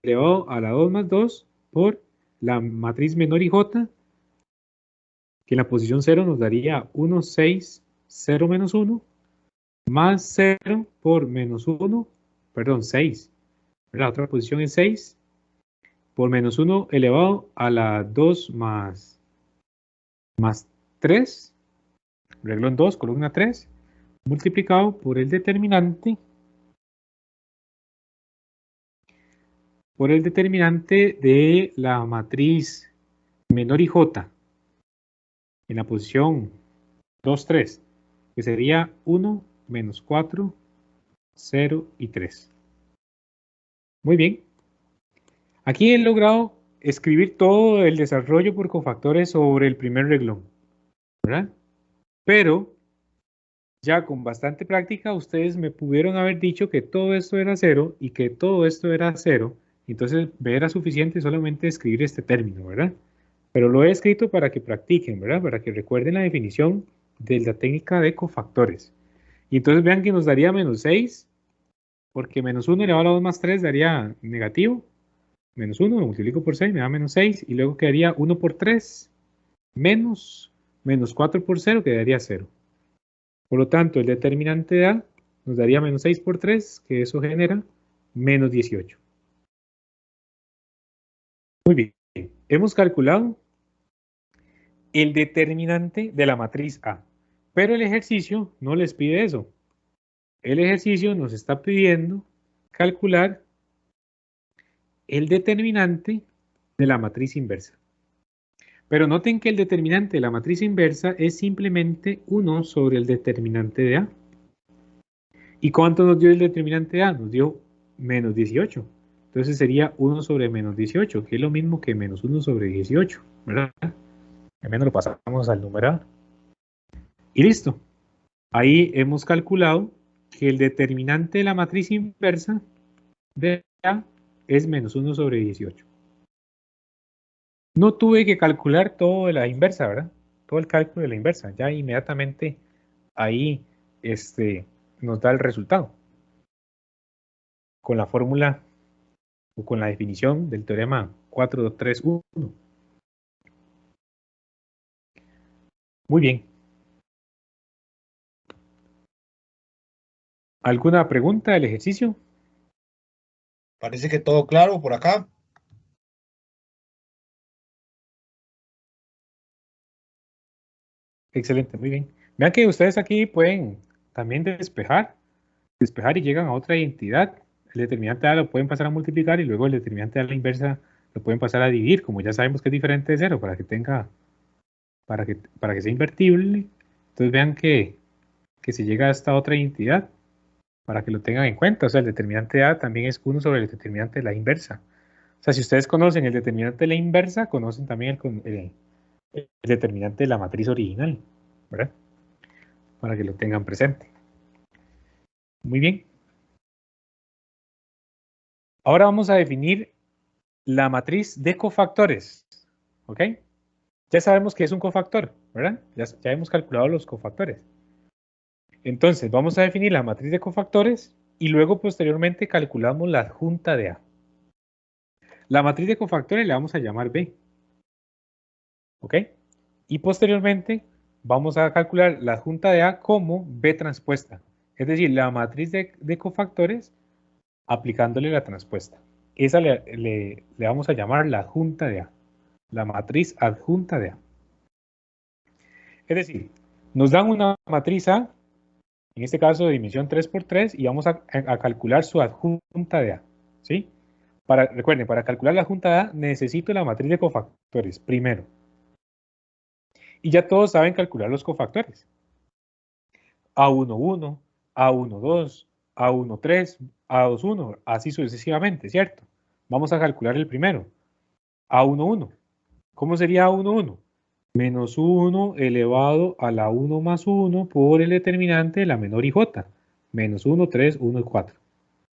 S1: elevado a la 2 más 2 por la matriz menor IJ que en la posición 0 nos daría 1, 6, 0 menos 1, más 0 por menos 1, perdón, 6. La otra posición es 6 por menos 1 elevado a la 2 más 3, renglón 2, columna 3, multiplicado por el determinante de la matriz menor y j en la posición 2, 3, que sería 1, menos 4, 0 y 3. Muy bien. Aquí he logrado escribir todo el desarrollo por cofactores sobre el primer renglón, ¿verdad? Pero ya con bastante práctica ustedes me pudieron haber dicho que todo esto era 0 y que todo esto era 0. Entonces era suficiente solamente escribir este término, ¿verdad? Pero lo he escrito para que practiquen, ¿verdad? Para que recuerden la definición de la técnica de cofactores. Y entonces vean que nos daría menos 6, porque menos 1 elevado a la 2 más 3 daría negativo. Menos 1 lo multiplico por 6, me da menos 6. Y luego quedaría 1 por 3 menos 4 por 0, que daría 0. Por lo tanto, el determinante de A nos daría menos 6 por 3, que eso genera menos 18. Muy bien. Hemos calculado el determinante de la matriz A. Pero el ejercicio no les pide eso. El ejercicio nos está pidiendo calcular el determinante de la matriz inversa. Pero noten que el determinante de la matriz inversa es simplemente 1 sobre el determinante de A. ¿Y cuánto nos dio el determinante de A? Nos dio menos 18. Entonces sería 1 sobre menos 18, que es lo mismo que menos 1 sobre 18, ¿verdad? Al menos lo pasamos al numerador. Y listo. Ahí hemos calculado que el determinante de la matriz inversa de A es menos 1 sobre 18. No tuve que calcular todo de la inversa, ¿verdad? Todo el cálculo de la inversa. Ya inmediatamente ahí nos da el resultado. Con la fórmula o con la definición del teorema 4.3.1. Muy bien. ¿Alguna pregunta del ejercicio?
S3: Parece que todo claro por acá.
S1: Excelente, muy bien. Vean que ustedes aquí pueden también despejar y llegan a otra identidad. El determinante A lo pueden pasar a multiplicar y luego el determinante A a la inversa lo pueden pasar a dividir, como ya sabemos que es diferente de 0 para que sea invertible. Entonces vean que se llega a esta otra identidad para que lo tengan en cuenta. O sea, el determinante A también es 1 sobre el determinante de la inversa. O sea, si ustedes conocen el determinante de la inversa, conocen también el determinante de la matriz original, ¿verdad? Para que lo tengan presente. Muy bien. Ahora vamos a definir la matriz de cofactores, ¿ok? Ya sabemos que es un cofactor, ¿verdad? Ya hemos calculado los cofactores. Entonces, vamos a definir la matriz de cofactores y luego posteriormente calculamos la adjunta de A. La matriz de cofactores le vamos a llamar B, ¿ok? Y posteriormente vamos a calcular la adjunta de A como B transpuesta. Es decir, la matriz de cofactores aplicándole la transpuesta. Esa le vamos a llamar la adjunta de A. La matriz adjunta de A. Es decir, nos dan una matriz A, en este caso de dimensión 3×3, y vamos a calcular su adjunta de A. ¿Sí? Recuerden, para calcular la adjunta de A necesito la matriz de cofactores primero. Y ya todos saben calcular los cofactores. A11, A12, A13, A21, así sucesivamente, ¿cierto? Vamos a calcular el primero. A11. ¿Cómo sería A11? Menos 1 elevado a la 1 más 1 por el determinante de la menor y j. Menos 1, 3, 1 y 4.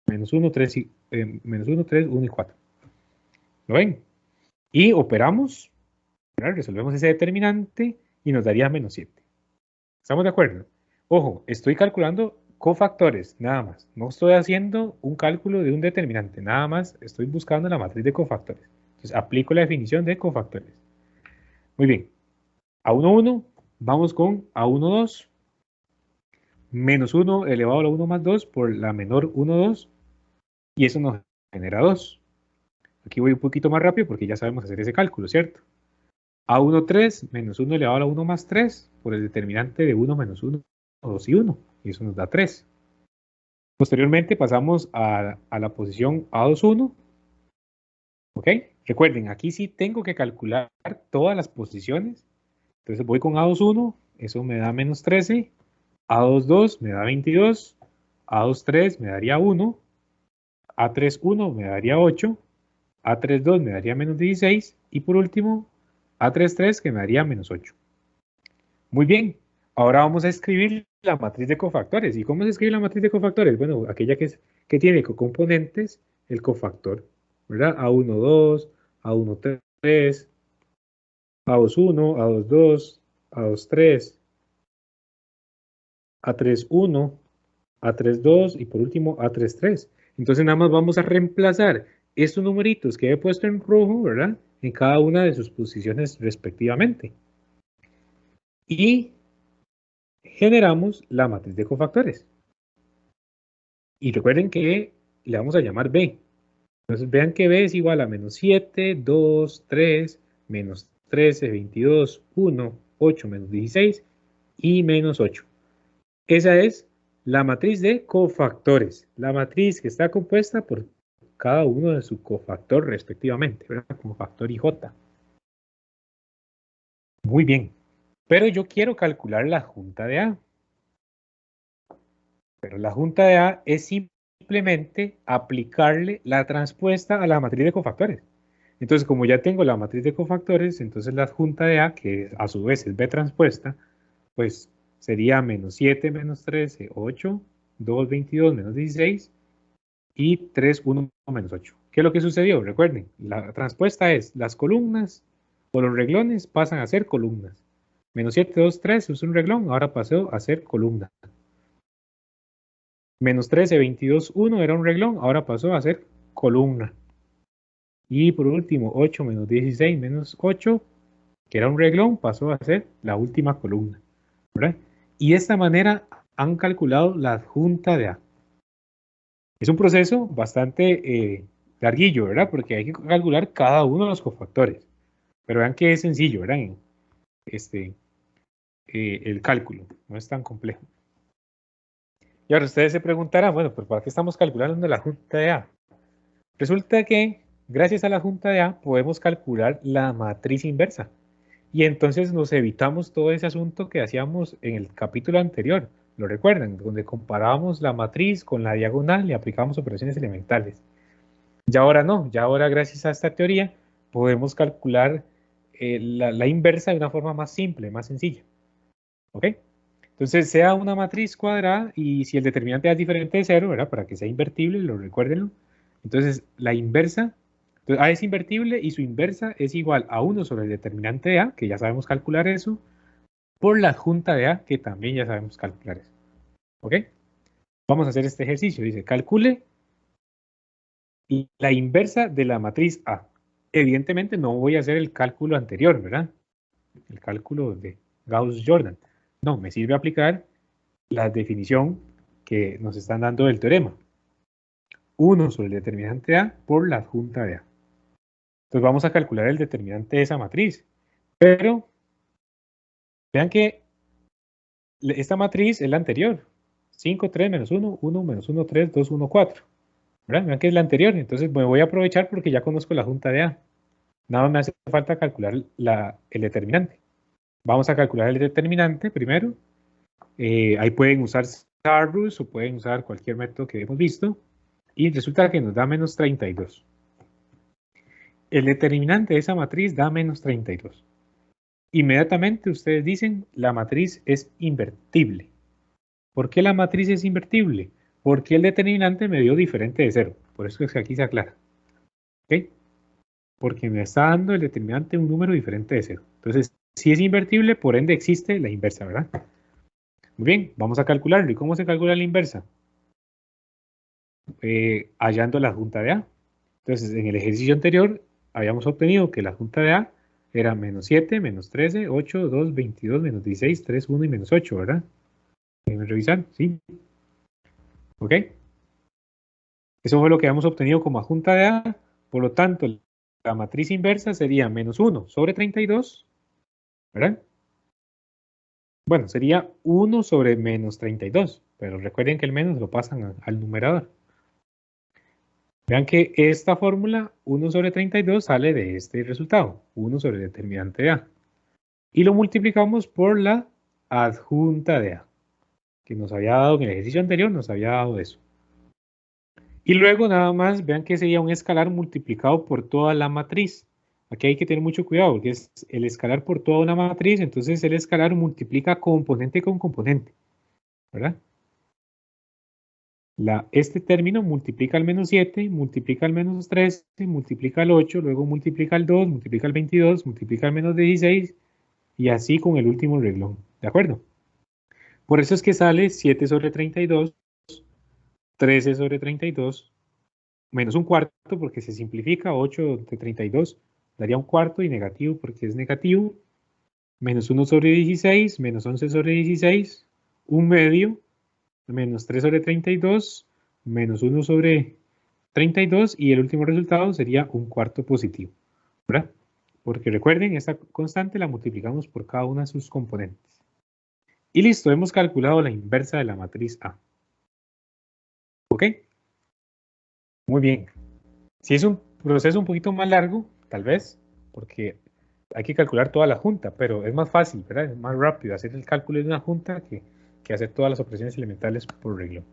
S1: Menos 1, 3, 1 y 4. ¿Lo ven? Y operamos, ¿verdad? Resolvemos ese determinante y nos daría menos 7. ¿Estamos de acuerdo? Ojo, estoy calculando cofactores, nada más. No estoy haciendo un cálculo de un determinante, nada más estoy buscando la matriz de cofactores. Entonces aplico la definición de cofactores. Muy bien. A1, 1, vamos con A1, 2, menos 1 elevado a la 1 más 2 por la menor 1, 2, y eso nos genera 2. Aquí voy un poquito más rápido porque ya sabemos hacer ese cálculo, ¿cierto? A1, 3, menos 1 elevado a la 1 más 3 por el determinante de 1 menos 1, 2 y 1, y eso nos da 3. Posteriormente pasamos a la posición A2, 1. ¿Ok? Recuerden, aquí sí tengo que calcular todas las posiciones. Entonces voy con A2, 1, eso me da menos 13. A2, 2 me da 22. A2, 3 me daría 1. A3, 1 me daría 8. A3, 2 me daría menos 16. Y por último, A3, 3 que me daría menos 8. Muy bien. Ahora vamos a escribir la matriz de cofactores. ¿Y cómo se escribe la matriz de cofactores? Bueno, aquella que tiene componentes el cofactor, ¿verdad? A1, 2, A1, 3, A2, 1, A2, 2, A2, 3, A3, 1, A3, 2 y por último A3, 3. Entonces nada más vamos a reemplazar estos numeritos que he puesto en rojo, ¿verdad? En cada una de sus posiciones respectivamente. Y generamos la matriz de cofactores. Y recuerden que le vamos a llamar B. Entonces vean que B es igual a menos 7, 2, 3, menos 13, 22, 1, 8, menos 16 y menos 8. Esa es la matriz de cofactores. La matriz que está compuesta por cada uno de su cofactor respectivamente, ¿verdad? Como factor IJ. Muy bien. Pero yo quiero calcular la junta de A. Pero la junta de A es simplemente aplicarle la transpuesta a la matriz de cofactores. Entonces, como ya tengo la matriz de cofactores, entonces la junta de A, que a su vez es B transpuesta, pues sería menos 7 menos 13, 8, 2, 22 menos 16 y 3, 1 menos 8. ¿Qué es lo que sucedió? Recuerden, la transpuesta es las columnas o los reglones pasan a ser columnas. Menos 7, 2, 3 es un reglón, ahora pasó a ser columna. Menos 13, 22, 1 era un reglón, ahora pasó a ser columna. Y por último, 8 menos 16 menos 8, que era un reglón, pasó a ser la última columna, ¿verdad? Y de esta manera han calculado la adjunta de A. Es un proceso bastante larguillo, ¿verdad? Porque hay que calcular cada uno de los cofactores. Pero vean que es sencillo, ¿verdad? El cálculo, no es tan complejo. Y ahora ustedes se preguntarán, bueno, pues ¿para qué estamos calculando la junta de A? Resulta que gracias a la junta de A podemos calcular la matriz inversa. Y entonces nos evitamos todo ese asunto que hacíamos en el capítulo anterior. ¿Lo recuerdan? Donde comparábamos la matriz con la diagonal y aplicábamos operaciones elementales. Ya ahora no, ya ahora gracias a esta teoría podemos calcular la inversa de una forma más simple, más sencilla. ¿Ok? Entonces sea una matriz cuadrada y si el determinante es diferente de 0, ¿verdad? Para que sea invertible, lo recuérdenlo. Entonces la inversa, entonces A es invertible y su inversa es igual a 1 sobre el determinante de A, que ya sabemos calcular eso, por la adjunta de A, que también ya sabemos calcular eso. ¿Ok? Vamos a hacer este ejercicio. Dice, calcule la inversa de la matriz A. Evidentemente no voy a hacer el cálculo anterior, ¿verdad? El cálculo de Gauss-Jordan. No, me sirve aplicar la definición que nos están dando del teorema. 1 sobre el determinante A por la adjunta de A. Entonces vamos a calcular el determinante de esa matriz. Pero vean que esta matriz es la anterior. 5, 3, menos 1, 1, menos 1, 3, 2, 1, 4. ¿Verdad? Vean que es la anterior. Entonces me voy a aprovechar porque ya conozco la adjunta de A. Nada más me hace falta calcular el determinante. Vamos a calcular el determinante primero. Ahí pueden usar Starrus o pueden usar cualquier método que hemos visto. Y resulta que nos da menos 32. El determinante de esa matriz da menos 32. Inmediatamente ustedes dicen, la matriz es invertible. ¿Por qué la matriz es invertible? Porque el determinante me dio diferente de 0. Por eso es que aquí se aclara. ¿Ok? Porque me está dando el determinante un número diferente de 0. Entonces, si es invertible, por ende existe la inversa, ¿verdad? Muy bien, vamos a calcularlo. ¿Y cómo se calcula la inversa? Hallando la adjunta de A. Entonces, en el ejercicio anterior habíamos obtenido que la adjunta de A Era menos 7, menos 13, 8, 2, 22, menos 16, 3, 1 y menos 8, ¿verdad? Déjenme revisar, ¿sí? ¿Ok? Eso fue lo que hemos obtenido como adjunta de A. Por lo tanto, la matriz inversa sería menos 1 sobre 32, ¿verdad? Bueno, sería 1 sobre menos 32, pero recuerden que el menos lo pasan al numerador. Vean que esta fórmula, 1 sobre 32, sale de este resultado, 1 sobre el determinante de A. Y lo multiplicamos por la adjunta de A, que nos había dado en el ejercicio anterior, nos había dado eso. Y luego nada más, vean que sería un escalar multiplicado por toda la matriz. Aquí hay que tener mucho cuidado, porque es el escalar por toda una matriz, entonces el escalar multiplica componente con componente, ¿verdad? Este término multiplica al menos 7, multiplica al menos 13, multiplica al 8, luego multiplica al 2, multiplica al 22, multiplica al menos 16, y así con el último reglón, ¿de acuerdo? Por eso es que sale 7 sobre 32, 13 sobre 32, menos un cuarto porque se simplifica, 8 de 32 daría un cuarto y negativo porque es negativo, menos 1 sobre 16, menos 11 sobre 16, un medio, menos 3 sobre 32, menos 1 sobre 32 y el último resultado sería un cuarto positivo, ¿verdad? Porque recuerden, esta constante la multiplicamos por cada una de sus componentes. Y listo, hemos calculado la inversa de la matriz A. ¿Ok? Muy bien. Si es un proceso un poquito más largo, tal vez, porque hay que calcular toda la junta, pero es más fácil, ¿verdad? Es más rápido hacer el cálculo de una junta que hacer todas las operaciones elementales por reglón.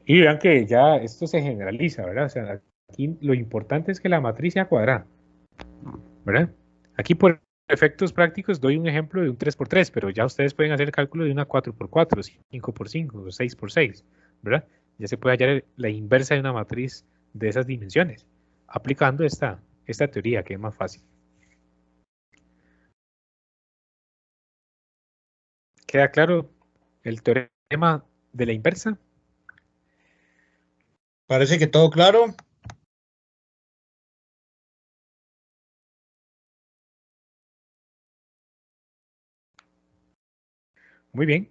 S1: Y vean que ya esto se generaliza, ¿verdad? O sea, aquí lo importante es que la matriz sea cuadrada, ¿verdad? Aquí por efectos prácticos doy un ejemplo de un 3×3, pero ya ustedes pueden hacer el cálculo de una 4×4, 5×5, 6×6, ¿verdad? Ya se puede hallar la inversa de una matriz de esas dimensiones, aplicando esta teoría que es más fácil. ¿Queda claro el teorema de la inversa?
S3: Parece que todo claro.
S1: Muy bien.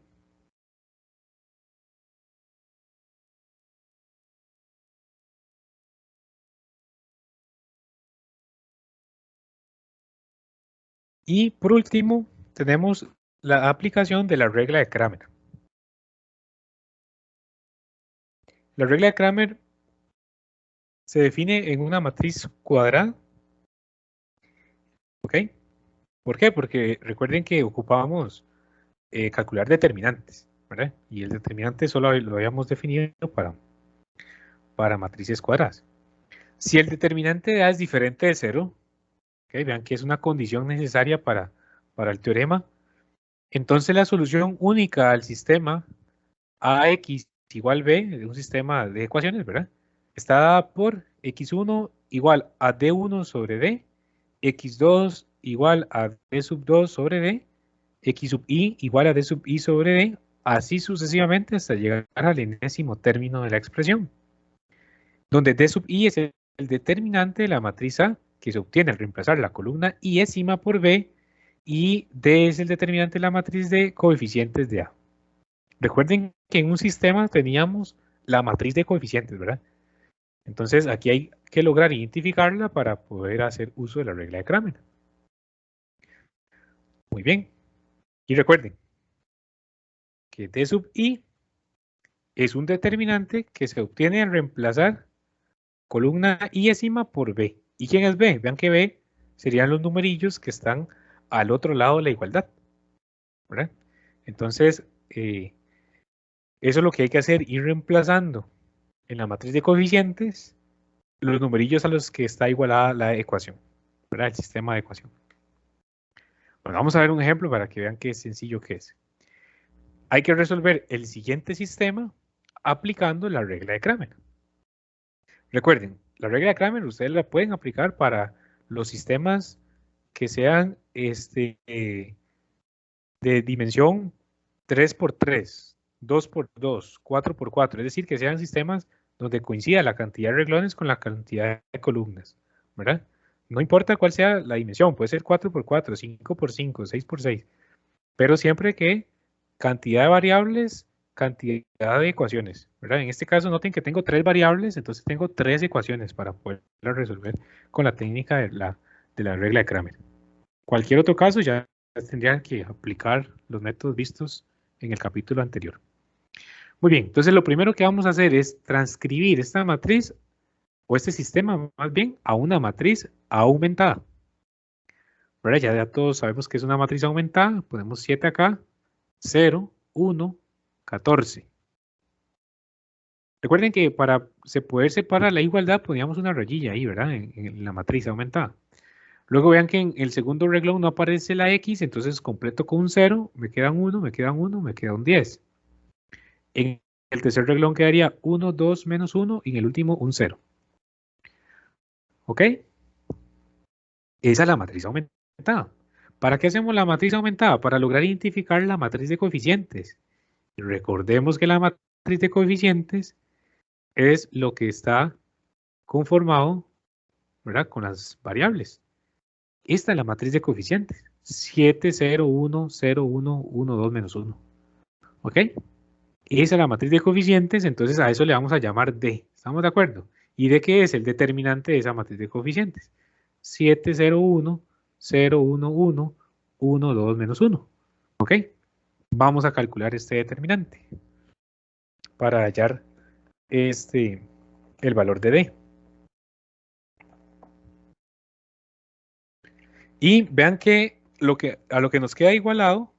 S1: Y por último, tenemos la aplicación de la regla de Cramer. La regla de Cramer se define en una matriz cuadrada. ¿Ok? ¿Por qué? Porque recuerden que ocupábamos calcular determinantes, ¿verdad? Y el determinante solo lo habíamos definido para matrices cuadradas. Si el determinante de A es diferente de 0, ¿okay? Vean que es una condición necesaria para el teorema, entonces la solución única al sistema AX igual B, de un sistema de ecuaciones, ¿verdad? Está dada por X1 igual a D1 sobre D, X2 igual a D sub 2 sobre D, X sub I igual a D sub I sobre D, así sucesivamente hasta llegar al enésimo término de la expresión, donde D sub I es el determinante de la matriz A, que se obtiene al reemplazar la columna iésima por B, y D es el determinante de la matriz de coeficientes de A. Recuerden que en un sistema teníamos la matriz de coeficientes, ¿verdad? Entonces aquí hay que lograr identificarla para poder hacer uso de la regla de Cramer. Muy bien. Y recuerden que D sub I es un determinante que se obtiene al reemplazar columna iésima por B. ¿Y quién es B? Vean que B serían los numerillos que están al otro lado de la igualdad, ¿verdad? Entonces, eso es lo que hay que hacer, ir reemplazando en la matriz de coeficientes los numerillos a los que está igualada la ecuación, ¿verdad? El sistema de ecuación. Bueno, vamos a ver un ejemplo para que vean qué sencillo que es. Hay que resolver el siguiente sistema aplicando la regla de Cramer. Recuerden, la regla de Cramer ustedes la pueden aplicar para los sistemas que sean de dimensión 3×3, 2×2, 4×4, es decir, que sean sistemas donde coincida la cantidad de reglones con la cantidad de columnas, ¿verdad? no importa cuál sea la dimensión, puede ser 4x4, 5x5, 6x6, pero siempre que cantidad de variables, cantidad de ecuaciones, ¿verdad? En este caso noten que tengo 3 variables, entonces tengo 3 ecuaciones para poder resolver con la técnica de la regla de Kramer. Cualquier otro caso ya tendrían que aplicar los métodos vistos en el capítulo anterior. Muy bien, entonces lo primero que vamos a hacer es transcribir esta matriz, o este sistema más bien, a una matriz aumentada. ¿Verdad? Ya todos sabemos que es una matriz aumentada, ponemos 7 acá, 0, 1, 14. Recuerden que para poder separar la igualdad poníamos una rayilla ahí, ¿verdad? En la matriz aumentada. Luego vean que en el segundo renglón no aparece la X, entonces completo con un 0, me queda un 1, me queda un 1, me queda un 10. En el tercer renglón quedaría 1, 2, menos 1, y en el último un 0. ¿Ok? Esa es la matriz aumentada. ¿Para qué hacemos la matriz aumentada? Para lograr identificar la matriz de coeficientes. Y recordemos que la matriz de coeficientes es lo que está conformado, ¿verdad?, con las variables. Esta es la matriz de coeficientes. 7, 0, 1, 0, 1, 1, 2, menos 1. ¿Ok? Esa es la matriz de coeficientes, entonces a eso le vamos a llamar D. ¿Estamos de acuerdo? ¿Y D qué es? El determinante de esa matriz de coeficientes. 7, 0, 1, 0, 1, 1, 1, 2, menos 1. ¿Ok? Vamos a calcular este determinante para hallar el valor de D. Y vean que a lo que nos queda igualado,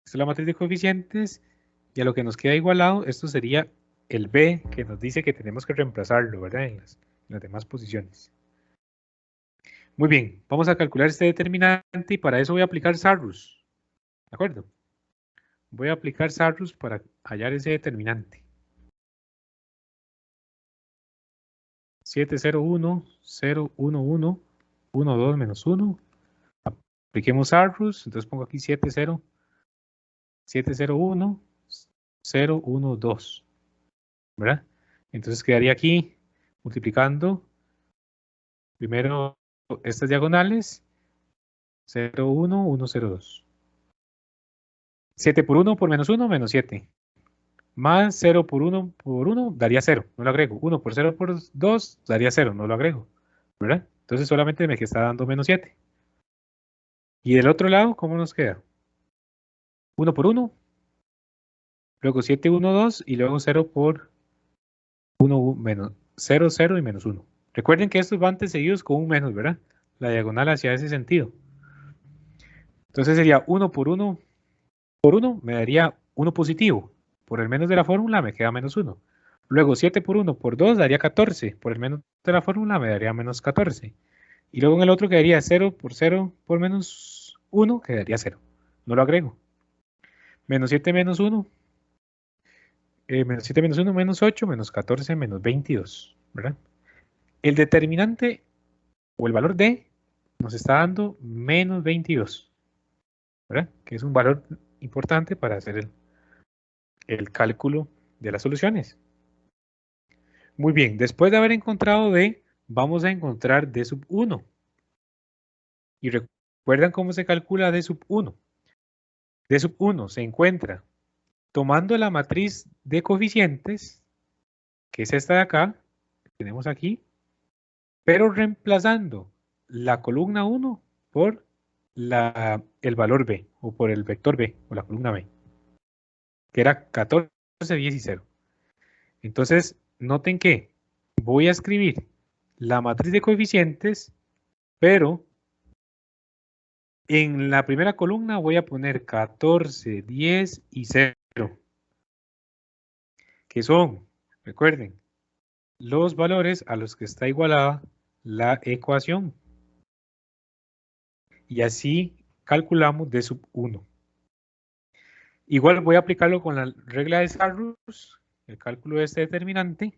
S1: esta es la matriz de coeficientes, y a lo que nos queda igualado, esto sería el B, que nos dice que tenemos que reemplazarlo, ¿verdad? En las demás posiciones. Muy bien, vamos a calcular este determinante y para eso voy a aplicar Sarrus. ¿De acuerdo? Voy a aplicar Sarrus para hallar ese determinante. 7, 0, 1, 0, 1, 1, 1, 2, menos 1. Apliquemos Sarrus, entonces pongo aquí 7, 0, 7, 0, 1, 0, 1, 2. ¿Verdad? Entonces quedaría aquí multiplicando primero estas diagonales, 0, 1, 1, 0, 2. 7 por 1 por menos 1, menos 7. Más 0 por 1 por 1 daría 0, no lo agrego. 1 por 0 por 2 daría 0, no lo agrego. ¿Verdad? Entonces solamente me está dando menos 7. Y del otro lado, ¿cómo nos queda? 1 por 1, luego 7, 1, 2, y luego 0 por 1, menos 0, 0 y menos 1. Recuerden que estos van seguidos con un menos, ¿verdad? La diagonal hacia ese sentido. Entonces sería 1 por 1 por 1 me daría 1 positivo. Por el menos de la fórmula me queda menos 1. Luego 7 por 1 por 2 daría 14. Por el menos de la fórmula me daría menos 14. Y luego en el otro quedaría 0 por menos 1 quedaría 0. No lo agrego. Menos 7 menos 1. Menos 7 menos 1 menos 8 menos 14 menos 22. ¿Verdad? El determinante o el valor D nos está dando menos 22. ¿Verdad? Que es un valor importante para hacer el cálculo de las soluciones. Muy bien, después de haber encontrado D, vamos a encontrar D sub 1. Y recuerdan cómo se calcula D sub 1. D sub 1 se encuentra tomando la matriz de coeficientes, que es esta de acá, que tenemos aquí, pero reemplazando la columna 1 por el valor B, o por el vector B, o la columna B, que era 14, 10 y 0. Entonces, noten que voy a escribir la matriz de coeficientes, pero en la primera columna voy a poner 14, 10 y 0, que son, recuerden, los valores a los que está igualada la ecuación. Y así calculamos D sub 1. Igual voy a aplicarlo con la regla de Sarrus, el cálculo de este determinante.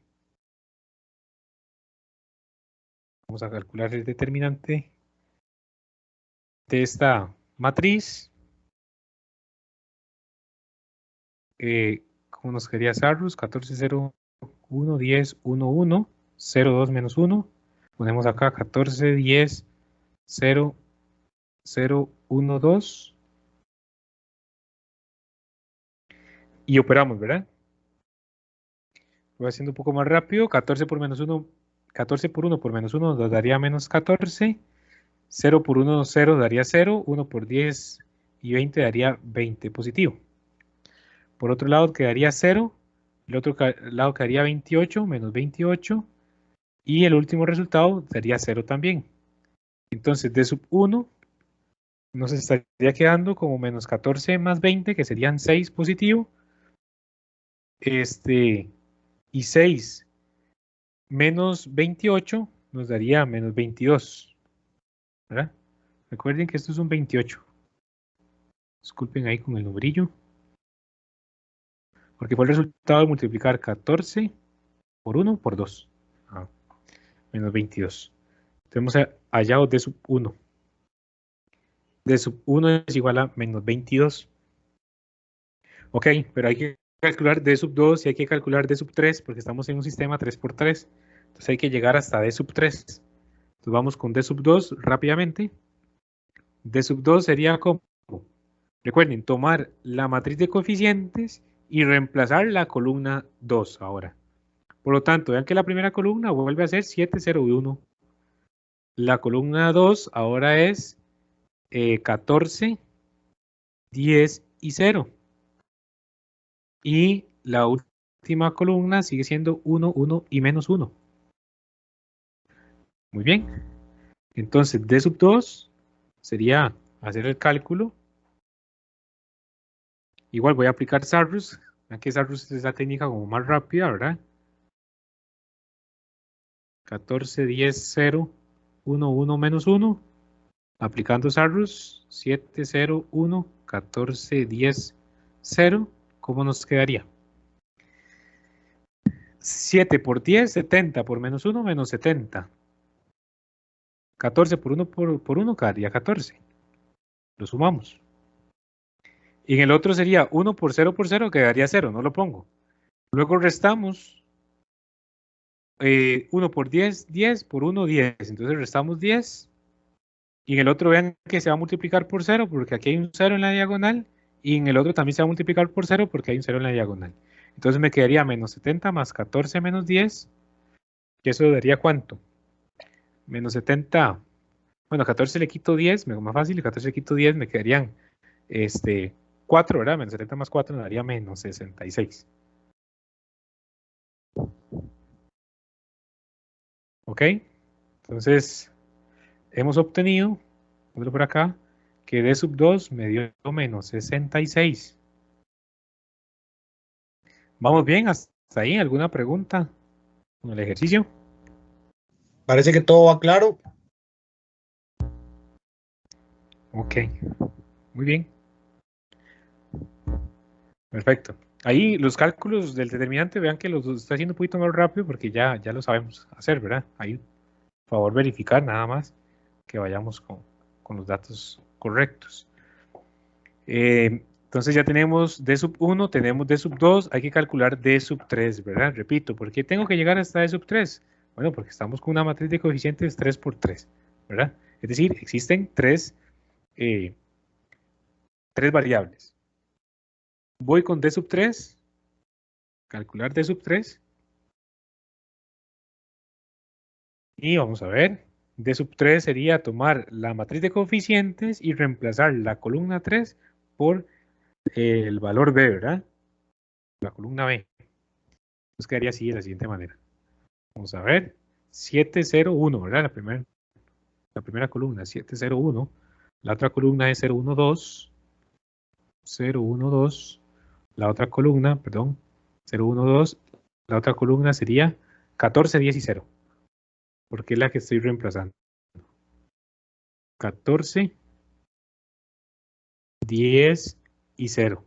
S1: Vamos a calcular el determinante de esta matriz. ¿Cómo nos quedaría Sarrus? 14, 0, 1, 10, 1, 1, 0, 2, menos 1. Ponemos acá 14, 10, 0, 0, 1, 2. Y operamos, ¿verdad? Voy haciendo un poco más rápido. 14 por menos 1, 14 por 1 por menos 1 nos daría menos 14. 0 por 1, 0 daría 0. 1 por 10 y 20 daría 20 positivo. Por otro lado quedaría 0. El otro lado quedaría 28 menos 28. Y el último resultado daría 0 también. Entonces D sub 1 nos estaría quedando como menos 14 más 20, que serían 6 positivo. Y 6 menos 28 nos daría menos 22. ¿Verdad? Recuerden que esto es un 28. Disculpen ahí con el numerillo. Porque fue el resultado de multiplicar 14 por 1 por 2. Menos 22. Tenemos hallado D sub 1. D sub 1 es igual a menos 22. Ok, pero hay que calcular D sub 2 y hay que calcular D sub 3 porque estamos en un sistema 3×3. Entonces hay que llegar hasta D sub 3. Entonces vamos con D sub 2 rápidamente. D sub 2 sería como, recuerden, tomar la matriz de coeficientes y reemplazar la columna 2 ahora. Por lo tanto, vean que la primera columna vuelve a ser 7, 0 y 1. La columna 2 ahora es 14, 10 y 0. Y la última columna sigue siendo 1, 1 y menos 1. Muy bien. Entonces, D sub 2 sería hacer el cálculo. Igual voy a aplicar Sarrus. Vean que Sarrus es la técnica como más rápida, ¿verdad? 14, 10, 0, 1, 1, menos 1. Aplicando Sarrus. 7, 0, 1, 14, 10, 0. ¿Cómo nos quedaría? 7 por 10, 70 por menos 1, menos 70. 14 por 1 por 1 quedaría 14. Lo sumamos. Y en el otro sería 1 por 0 quedaría 0, no lo pongo. Luego restamos 1 por 10, 10 por 1, 10. Entonces restamos 10. Y en el otro vean que se va a multiplicar por 0 porque aquí hay un 0 en la diagonal. Y en el otro también se va a multiplicar por 0 porque hay un 0 en la diagonal. Entonces me quedaría menos 70 más 14 menos 10. ¿Y eso daría cuánto? Menos 70. Bueno, 14 le quito 10, más fácil. 14 le quito 10 me quedarían 4, ¿verdad? Menos 70 más 4 me daría menos 66. ¿Ok? Entonces, hemos obtenido, por acá, que D sub 2 me dio menos 66. ¿Vamos bien hasta ahí? ¿Alguna pregunta con el ejercicio?
S3: Parece que todo va claro.
S1: Ok, muy bien. Perfecto. Ahí los cálculos del determinante, vean que los estoy haciendo un poquito más rápido porque ya lo sabemos hacer, ¿verdad? Ahí, por favor, verificar nada más que vayamos con los datos correctos. Entonces ya tenemos D sub 1, tenemos D sub 2, hay que calcular D sub 3, ¿verdad? Repito, ¿por qué tengo que llegar hasta D sub 3? Bueno, porque estamos con una matriz de coeficientes 3 por 3, ¿verdad? Es decir, existen tres variables. Voy con D sub 3, calcular D sub 3. Y vamos a ver, D sub 3 sería tomar la matriz de coeficientes y reemplazar la columna 3 por el valor B, ¿verdad? La columna B. Entonces quedaría así de la siguiente manera. Vamos a ver, 701, ¿verdad? La primera columna, 701. La otra columna es 012. 012. La otra columna, perdón, 012. La otra columna sería 14, 10 y 0. Porque es la que estoy reemplazando. 14, 10 y 0.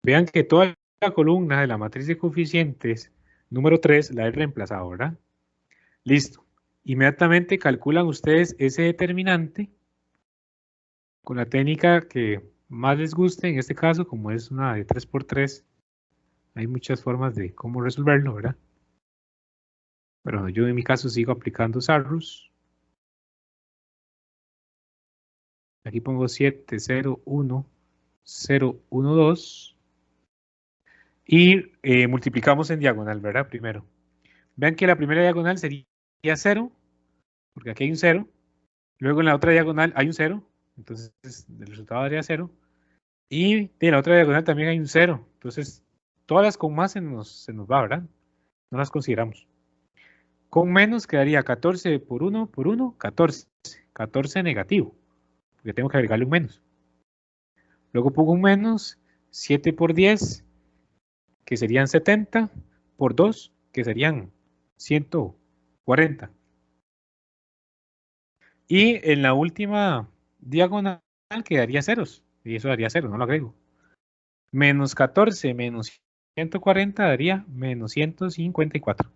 S1: Vean que toda la columna de la matriz de coeficientes número 3 la he reemplazado, ¿verdad? Listo. Inmediatamente calculan ustedes ese determinante con la técnica que más les guste. En este caso, como es una de 3×3, hay muchas formas de cómo resolverlo, ¿verdad? Pero yo en mi caso sigo aplicando Sarrus. Aquí pongo 7, 0, 1, 0, 1, 2. Y multiplicamos en diagonal, ¿verdad? Primero. Vean que la primera diagonal sería 0, porque aquí hay un 0. Luego en la otra diagonal hay un 0. Entonces el resultado daría 0. Y de la otra diagonal también hay un 0. Entonces todas las con más se nos va, ¿verdad? No las consideramos. Con menos quedaría 14 por 1 por 1, 14. 14 negativo, porque tengo que agregarle un menos. Luego pongo un menos, 7 por 10, que serían 70, por 2, que serían 140. Y en la última diagonal quedaría ceros, y eso daría 0, no lo agrego. Menos 14 menos 140 daría menos 154.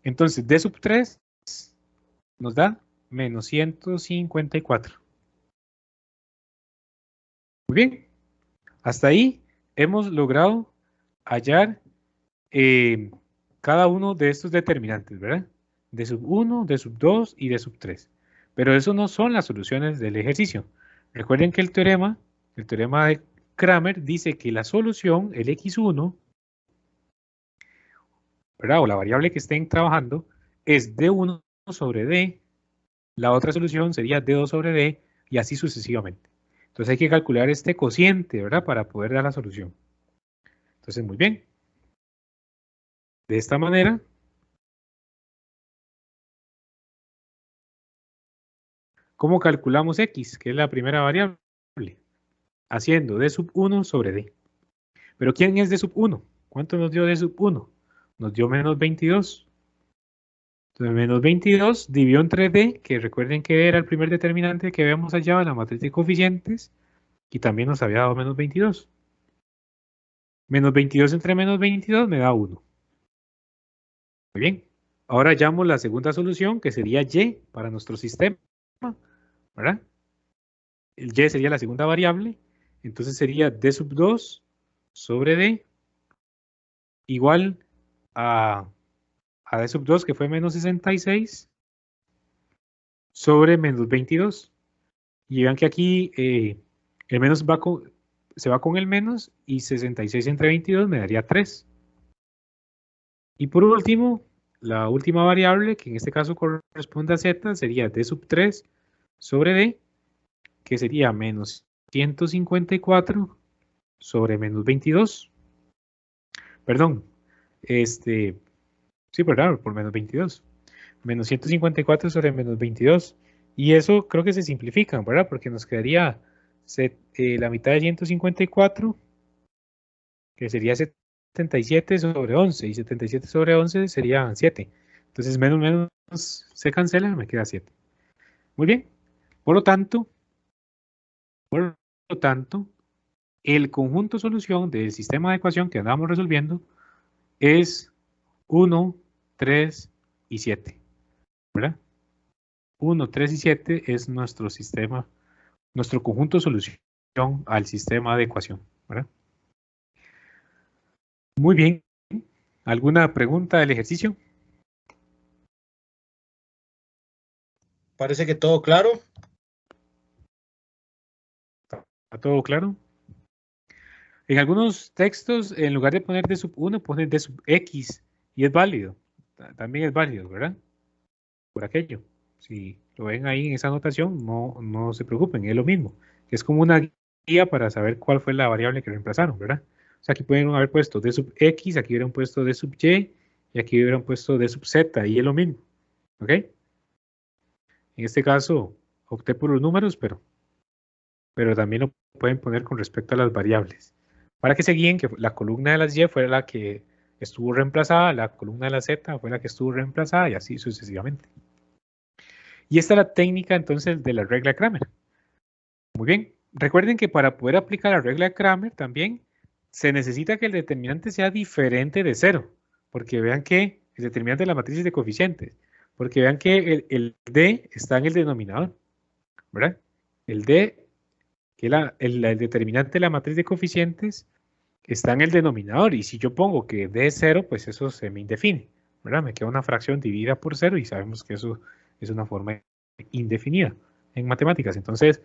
S1: Entonces, D sub 3 nos da menos 154. Muy bien. Hasta ahí hemos logrado hallar cada uno de estos determinantes, ¿verdad? D sub 1, D sub 2 y D sub 3. Pero eso no son las soluciones del ejercicio. Recuerden que el teorema de Kramer dice que la solución, el x1, ¿verdad? O la variable que estén trabajando, es D1 sobre D. La otra solución sería D2 sobre D y así sucesivamente. Entonces hay que calcular este cociente, ¿verdad? Para poder dar la solución. Entonces, muy bien. De esta manera, ¿cómo calculamos x? Que es la primera variable. Haciendo D sub 1 sobre D. ¿Pero quién es D sub 1? ¿Cuánto nos dio D sub 1? Nos dio menos 22. Entonces, menos 22 dividido entre D, que recuerden que era el primer determinante que habíamos hallado en la matriz de coeficientes, y también nos había dado menos 22. Menos 22 entre menos 22 me da 1. Muy bien. Ahora hallamos la segunda solución, que sería y para nuestro sistema, ¿verdad? El y sería la segunda variable. Entonces sería D sub 2 sobre D igual a D sub 2, que fue menos 66, sobre menos 22. Y vean que aquí el menos se va con el menos, y 66 entre 22 me daría 3. Y por último, la última variable, que en este caso corresponde a z, sería D sub 3 sobre D, que sería menos 154 sobre menos 22. Perdón, sí, ¿verdad? Por menos 22. Menos 154 sobre menos 22. Y eso creo que se simplifica, ¿verdad? Porque nos quedaría la mitad de 154, que sería 77 sobre 11. Y 77 sobre 11 sería 7. Entonces, menos se cancela, me queda 7. Muy bien. Por lo tanto, el conjunto solución del sistema de ecuación que andamos resolviendo es 1, 3 y 7, ¿verdad? 1, 3 y 7 es nuestro sistema, nuestro conjunto de solución al sistema de ecuación, ¿verdad? Muy bien. ¿Alguna pregunta del ejercicio?
S3: Parece que todo claro.
S1: ¿Está todo claro? En algunos textos, en lugar de poner D sub 1, ponen D sub X, y es válido. También es válido, ¿verdad? Por aquello. Si lo ven ahí en esa anotación, no se preocupen, es lo mismo. Es como una guía para saber cuál fue la variable que reemplazaron, ¿verdad? O sea, aquí pueden haber puesto D sub X, aquí hubieran puesto D sub Y, y aquí hubieran puesto D sub Z, y es lo mismo. ¿Ok? En este caso, opté por los números, pero también lo pueden poner con respecto a las variables. Para que se guíen que la columna de las Y fue la que estuvo reemplazada, la columna de la Z fue la que estuvo reemplazada, y así sucesivamente. Y esta es la técnica entonces de la regla de Kramer. Muy bien. Recuerden que para poder aplicar la regla de Kramer también se necesita que el determinante sea diferente de 0. Porque vean que el determinante de la matriz de coeficientes. Porque vean que el D está en el denominador, ¿verdad? El D, que es el determinante de la matriz de coeficientes, está en el denominador. Y si yo pongo que D es 0, pues eso se me indefine, ¿verdad? Me queda una fracción dividida por 0 y sabemos que eso es una forma indefinida en matemáticas. Entonces,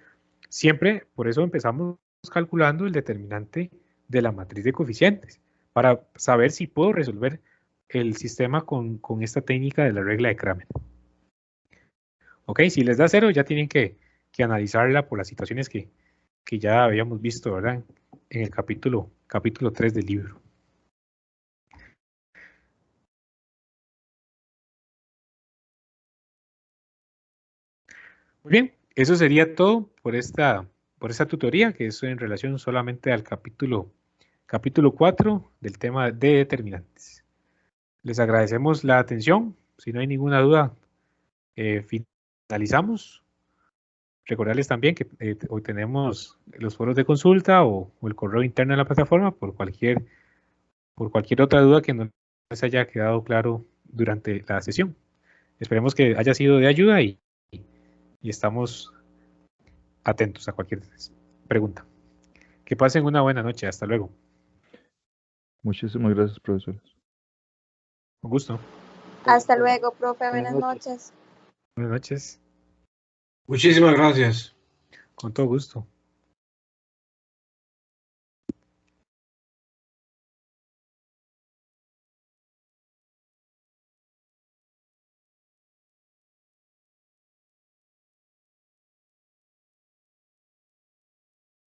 S1: siempre, por eso empezamos calculando el determinante de la matriz de coeficientes, para saber si puedo resolver el sistema con esta técnica de la regla de Kramer. Ok, si les da 0, ya tienen que analizarla por las situaciones que ya habíamos visto, ¿verdad? En el capítulo 3 del libro. Muy bien, eso sería todo por esta tutoría, que es en relación solamente al capítulo 4 del tema de determinantes. Les agradecemos la atención. Si no hay ninguna duda, finalizamos. Recordarles también que hoy tenemos los foros de consulta o el correo interno de la plataforma por cualquier otra duda que no les haya quedado claro durante la sesión. Esperemos que haya sido de ayuda y estamos atentos a cualquier pregunta. Que pasen una buena noche. Hasta luego.
S6: Muchísimas gracias, profesores.
S1: Un gusto.
S7: Hasta luego, profe. Buenas noches.
S1: Buenas noches.
S8: Muchísimas gracias.
S1: Con todo gusto.